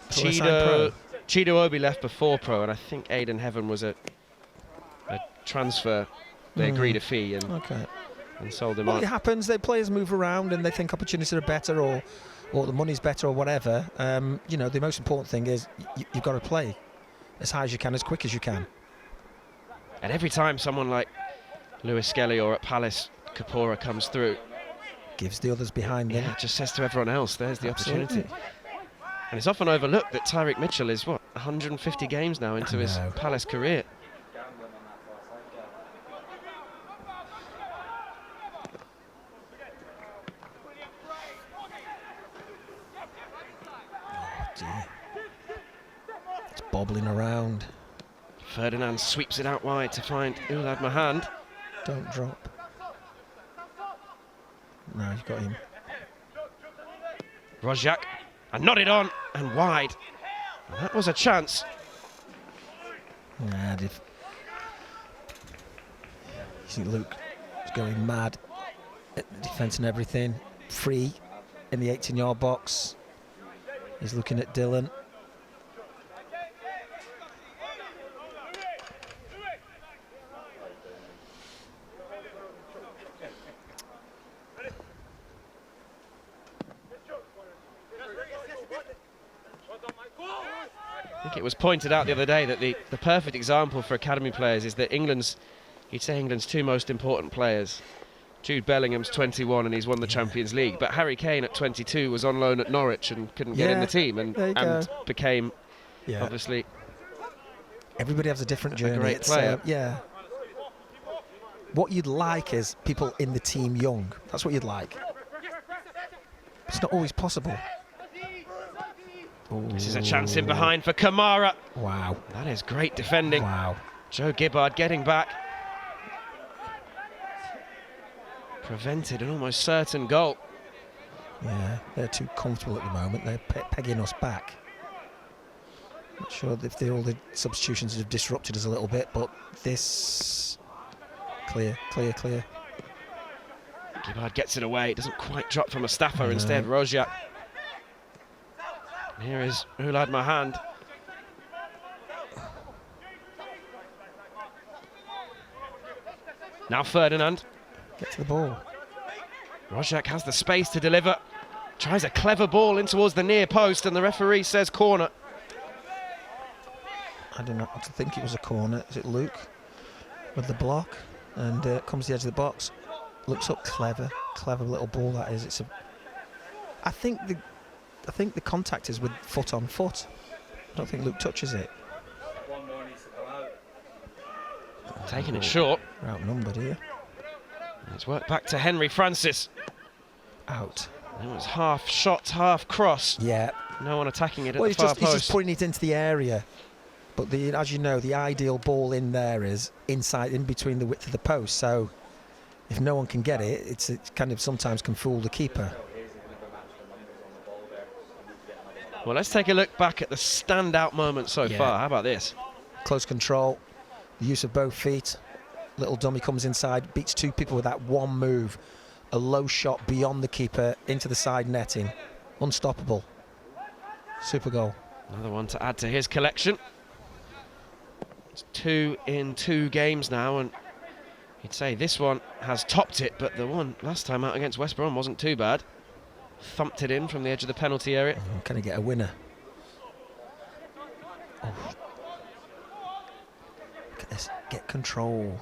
Before they signed Chido Obi left before pro, and I think Aidan Heaven was a transfer. They agreed a fee and, Okay. and sold him Well, on. it happens. The players move around and they think opportunities are better, or the money's better, or whatever. You know, the most important thing is you've got to play as high as you can, as quick as you can. And every time someone like Lewis Skelly or at Palace Kapora comes through, Gives the others behind them. yeah, it just says to everyone else, there's the Absolutely. opportunity. And it's often overlooked that Tyreek Mitchell is, 150 games now into his know. Palace career. Gambling on that Oh, dear. It's bobbling around. Ferdinand sweeps it out wide to find Ulad Mahand. Don't drop. No, you've got him. Rojak, and nodded on and wide. And that was a chance. Yeah, you see Luke is going mad at the defence and everything. Free in the 18-yard box. He's looking at Dylan. I think it was pointed out the other day that the perfect example for academy players is that you'd say England's 2 most important players. Jude Bellingham's 21 and he's won the Champions League, but Harry Kane at 22 was on loan at Norwich and couldn't get in the team and became obviously Everybody has a different journey. great It's, player. yeah. What you'd like is people in the team young. That's what you'd like. It's not always possible. This is a chance in behind for Kamara. Wow. That is great defending. Wow. Joe Gibbard getting back. Prevented an almost certain goal. Yeah, they're too comfortable at the moment. They're pegging us back. Not sure if all the substitutions have disrupted us a little bit, but this... Clear. Gibbard gets it away. It doesn't quite drop for Mustafa. Instead, Rojak. And here is Ulad Mahand. Now Ferdinand. Get to the ball. Rojak has the space to deliver. Tries a clever ball in towards the near post, and the referee says corner. I do not think it was a corner. Is it Luke with the block? And comes to the edge of the box. Looks up, clever little ball that is. It's a. I think the contact is with foot on foot. I don't think Luke touches it. One more needs to come out. Taking it short. We're outnumbered here. It's worked back to Henry Francis. Out. It was half shot, half cross. Yeah. No one attacking it at Well, the far he's just post. putting it into the area. But as you know, the ideal ball in there is inside, in between the width of the post. So if no one can get it, it kind of sometimes can fool the keeper. Well, let's take a look back at the standout moment so far. How about this? Close control, the use of both feet. Little dummy comes inside, beats two people with that one move. A low shot beyond the keeper into the side netting. Unstoppable. Super goal. Another one to add to his collection. It's 2 in 2 games now, and you'd say this one has topped it, but the one last time out against West Brom wasn't too bad. Thumped it in from the edge of the penalty area. Can he get a winner? Oh. Look at this. Get control.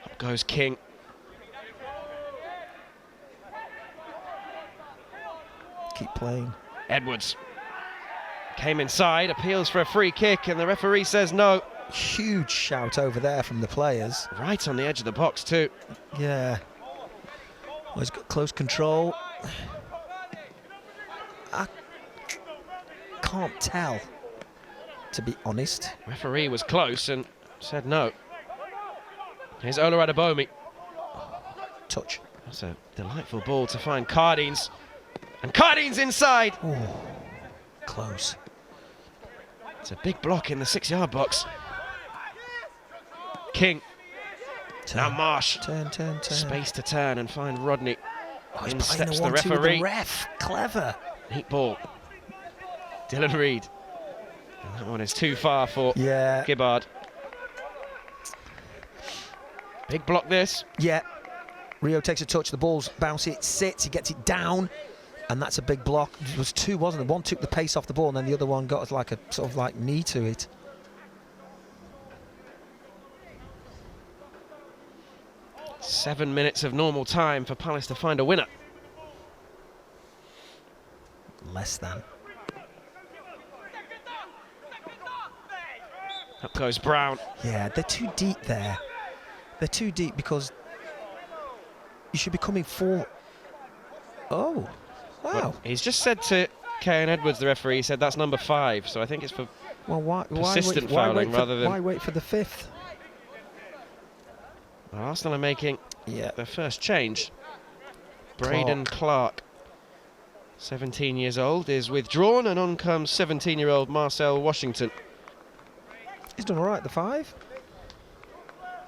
Up goes King. Keep playing. Edwards came inside, appeals for a free kick, and the referee says no. Huge shout over there from the players. Right on the edge of the box too. Yeah. Well, he's got close control. I can't tell, to be honest. Referee was close and said no. Here's Ola Adebayomi. Touch. That's a delightful ball to find Cardines. And Cardines inside! Ooh, close. It's a big block in the 6-yard box. King. Now Marsh. Turn. Space to turn and find Rodney. Oh, he's In playing steps a the 1-2 with referee. the ref. Clever. Neat ball. Dylan Reid. And that one is too far for Gibbard. Big block this. Yeah. Rio takes a touch, the ball's bouncy, it sits, he gets it down, and that's a big block. It was 2, wasn't it? One took the pace off the ball, and then the other one got like a sort of like knee to it. Seven minutes of normal time for Palace to find a winner. Less than. Up goes Brown. Yeah, they're too deep there. They're too deep because you should be coming for. Oh, wow. Well, he's just said to Kane Edwards, the referee, he said that's number 5, so I think it's for persistent fouling rather than. Why wait for the 5th? Well, Arsenal are making their first change. Braden Clark, 17 years old, is withdrawn, and on comes 17-year-old Marcel Washington. He's done all right, the 5.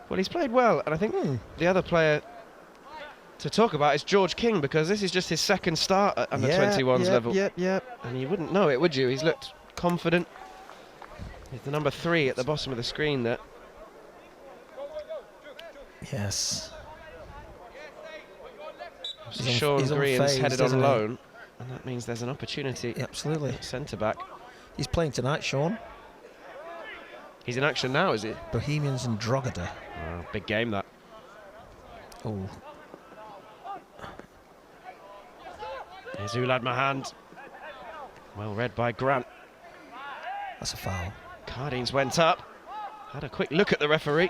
Well, he's played well, and I think the other player to talk about is George King, because this is just his second start at under 21s level. Yep. And you wouldn't know it, would you? He's looked confident. He's the number 3 at the bottom of the screen there. Yes. Sean Green's headed on isn't he? loan, and that means there's an opportunity. Absolutely. Centre-back. He's playing tonight, Sean. He's in action now, is he? Bohemians and Drogheda. Oh, big game, that. Oh. Here's Ulad Mahand. Well read by Grant. That's a foul. Cardines went up. Had a quick look at the referee.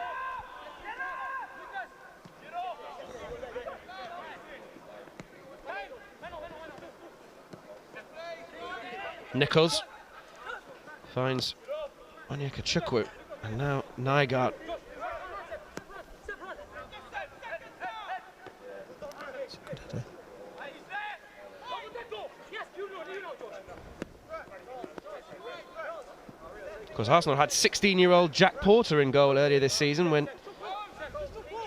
Nichols finds Onyeka Chukwu, and now Nygaard. Of course, Arsenal had 16-year-old Jack Porter in goal earlier this season when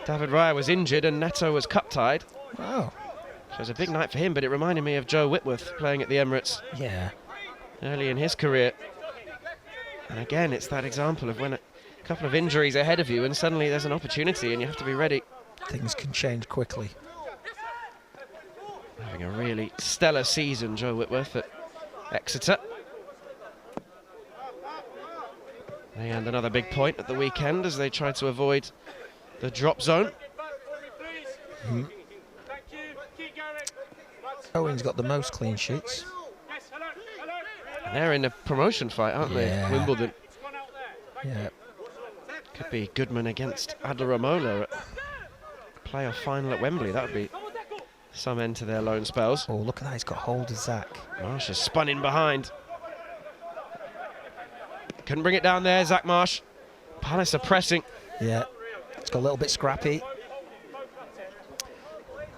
David Raya was injured and Neto was cup-tied. Wow. So it was a big night for him, but it reminded me of Joe Whitworth playing at the Emirates. Yeah. Early in his career. And again, it's that example of when a couple of injuries ahead of you and suddenly there's an opportunity and you have to be ready. Things can change quickly. Having a really stellar season, Joe Whitworth at Exeter. They earned another big point at the weekend as they tried to avoid the drop zone. Owen's got the most clean sheets. And they're in a promotion fight, aren't they? Wimbledon. Yeah. Could be Goodman against Adler Ramola at playoff final at Wembley. That would be some end to their loan spells. Oh, look at that, he's got hold of Zach. Marsh has spun in behind. Couldn't bring it down there, Zach Marsh. Palace are pressing. Yeah, it's got a little bit scrappy.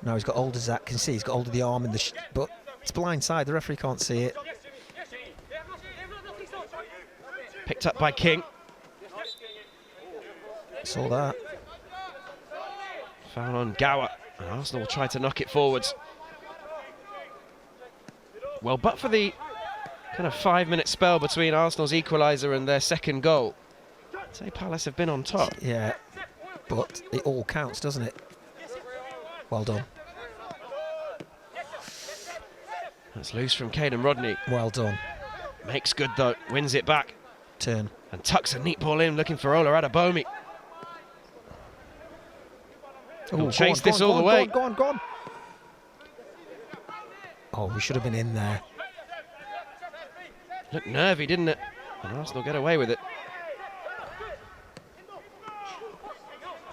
No, he's got hold of Zach. Can you see he's got hold of the arm in the but it's blindside. The referee can't see it. Picked up by King. Saw that. Foul on Gower. And Arsenal will try to knock it forwards. Well, but for the kind of 5-minute spell between Arsenal's equaliser and their second goal, I'd say Palace have been on top. Yeah, but it all counts, doesn't it? Well done. That's loose from Caden Rodney. Well done. Makes good though, wins it back. Turn. And tucks a neat ball in, looking for Ola Adabomi. He'll chase this all the way. Go on, go on. Oh, we should have been in there. Looked nervy, didn't it? And Arsenal get away with it.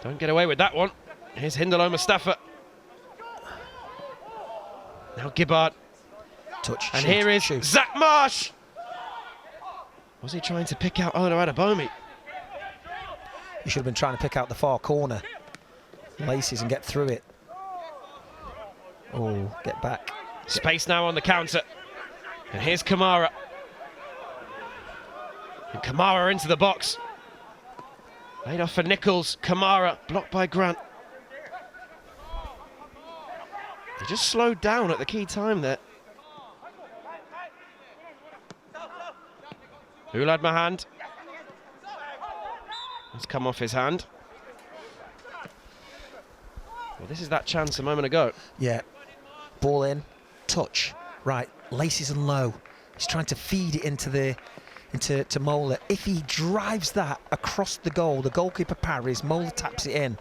Don't get away with that one. Here's Hindalo Mustafa. Now Gibbard. Touch. And shoot, here is shoot. Zach Marsh. Was he trying to pick out Ola Adabomi? You should have been trying to pick out the far corner. Laces and get through it. Oh, get back. Space now on the counter. And here's Kamara. And Kamara into the box. Laid off for Nichols. Kamara blocked by Grant. He just slowed down at the key time there. Ulad Mahand. Has come off his hand. Well, this is that chance a moment ago. Yeah. Ball in. Touch. Right. Laces and low. He's trying to feed it into Mola. If he drives that across the goal, the goalkeeper parries, Mola taps it in.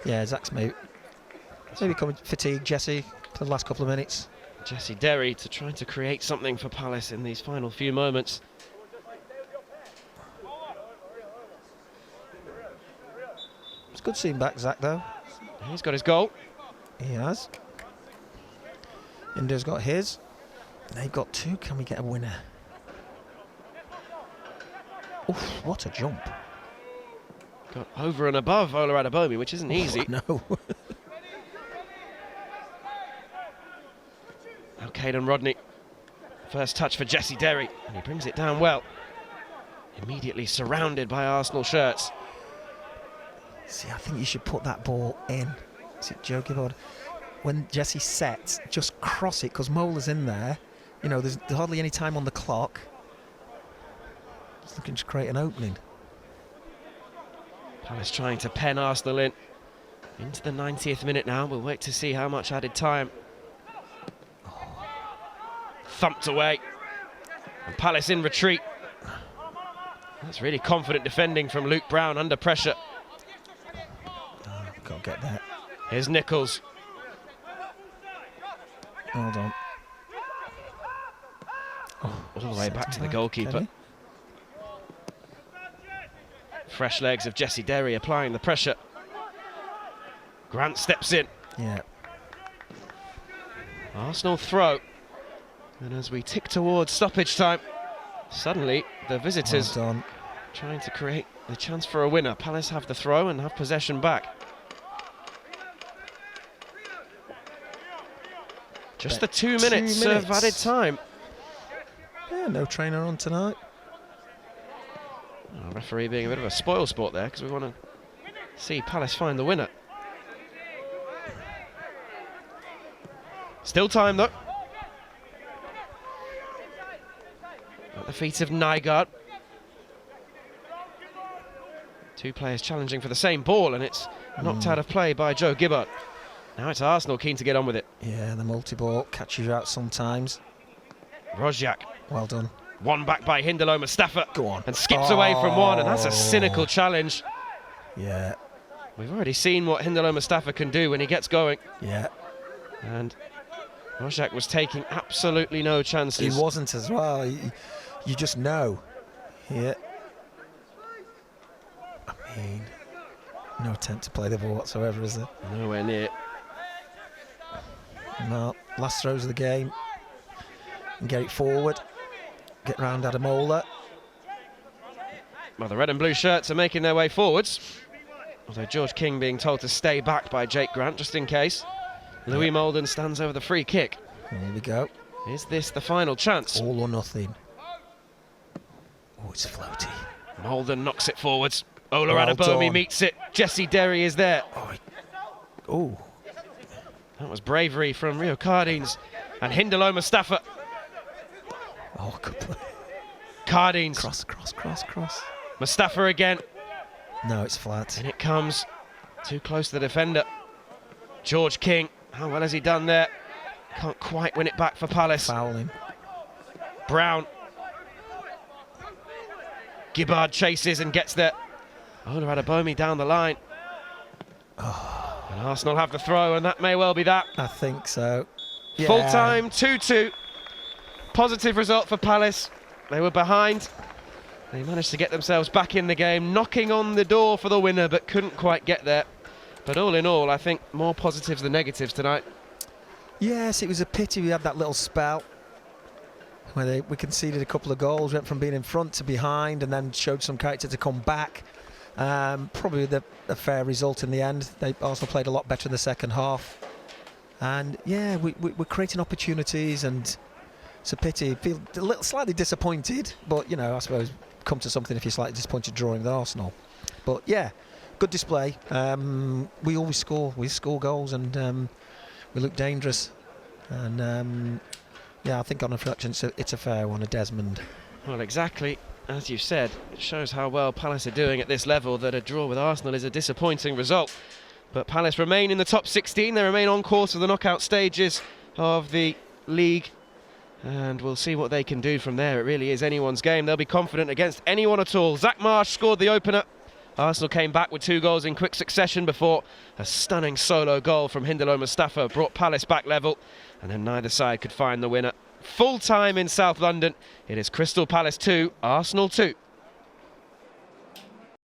Yeah, Zach's maybe becoming fatigued, Jesse, for the last couple of minutes. Jesse Derry to try to create something for Palace in these final few moments. It's good seeing back Zach, though. He's got his goal. He has. India's got his. They've got two. Can we get a winner? Oof, what a jump. Got over and above Ola Adabomi, which isn't easy. No. Now Caden Rodney. First touch for Jesse Derry, and he brings it down well. Immediately surrounded by Arsenal shirts. See, I think you should put that ball in. Is it Joe Gibbard? When Jesse sets, just cross it, because Mola's in there. You know, there's hardly any time on the clock. Just looking to create an opening. Palace trying to pen Arsenal in. Into the 90th minute now. We'll wait to see how much added time. Thumped away. And Palace in retreat. That's really confident defending from Luke Brown under pressure. Oh, can't get that. Here's Nichols. Hold on. All the way back to the Can goalkeeper. he? Fresh legs of Jesse Derry applying the pressure. Grant steps in. Yeah. Arsenal throw. And as we tick towards stoppage time, suddenly the visitors Well done. trying to create the chance for a winner. Palace have the throw and have possession back. Just the 2 minutes, 2 of minutes. added time. Yeah, no trainer on tonight. Oh, referee being a bit of a spoil sport there because we want to see Palace find the winner. Still time though. At the feet of Nygaard. Two players challenging for the same ball, and it's knocked out of play by Joe Gibbard. Now it's Arsenal keen to get on with it. Yeah, the multi-ball catches you out sometimes. Rozjak. Well done. One back by Hindalo Mustafa. Go on. And skips away from one, and that's a cynical challenge. Yeah, We've already seen what Hindalo Mustafa can do when he gets going. yeah. And Rozjak was taking absolutely no chances. He wasn't as well. You just know. Yeah. I mean, no attempt to play the ball whatsoever, is there? Nowhere near. Well, last throws of the game. And get it forward. Get round Adamola. Well, the red and blue shirts are making their way forwards. Although George King being told to stay back by Jake Grant, just in case. Louis Molden stands over the free kick. Here we go. Is this the final chance? All or nothing. Oh, it's floaty. Molden knocks it forwards. Ola Well Anabomi done. meets it. Jesse Derry is there. Oh, That was bravery from Rio Cardines. And Hindalo Mustafa. oh, good play. Cardines. Cross. Mustafa again. No, it's flat. And it comes too close to the defender. George King. How well has he done there? Can't quite win it back for Palace. Fouling. Brown. Gibbard chases and gets there. Ola Anabomi down the line. And Arsenal have the throw, and that may well be that. I think so. Yeah. Full time, 2-2. Positive result for Palace. They were behind. They managed to get themselves back in the game, knocking on the door for the winner, but couldn't quite get there. But all in all, I think more positives than negatives tonight. Yes, it was a pity we had that little spell where we conceded a couple of goals, went from being in front to behind, and then showed some character to come back. Probably a fair result in the end. Arsenal played a lot better in the second half. And yeah, we're creating opportunities, and it's a pity. Feel a little slightly disappointed, but you know, I suppose come to something if you're slightly disappointed drawing with Arsenal. But yeah, good display. We always score. We score goals, and we look dangerous. And yeah, I think on reflection, it's a fair one, a Desmond. Well, exactly. As you said, it shows how well Palace are doing at this level, that a draw with Arsenal is a disappointing result. But Palace remain in the top 16. They remain on course for the knockout stages of the league. And we'll see what they can do from there. It really is anyone's game. They'll be confident against anyone at all. Zach Marsh scored the opener. Arsenal came back with 2 goals in quick succession before a stunning solo goal from Hindalo Mustafa brought Palace back level. And then neither side could find the winner. Full time in South London. It is Crystal Palace 2, Arsenal 2.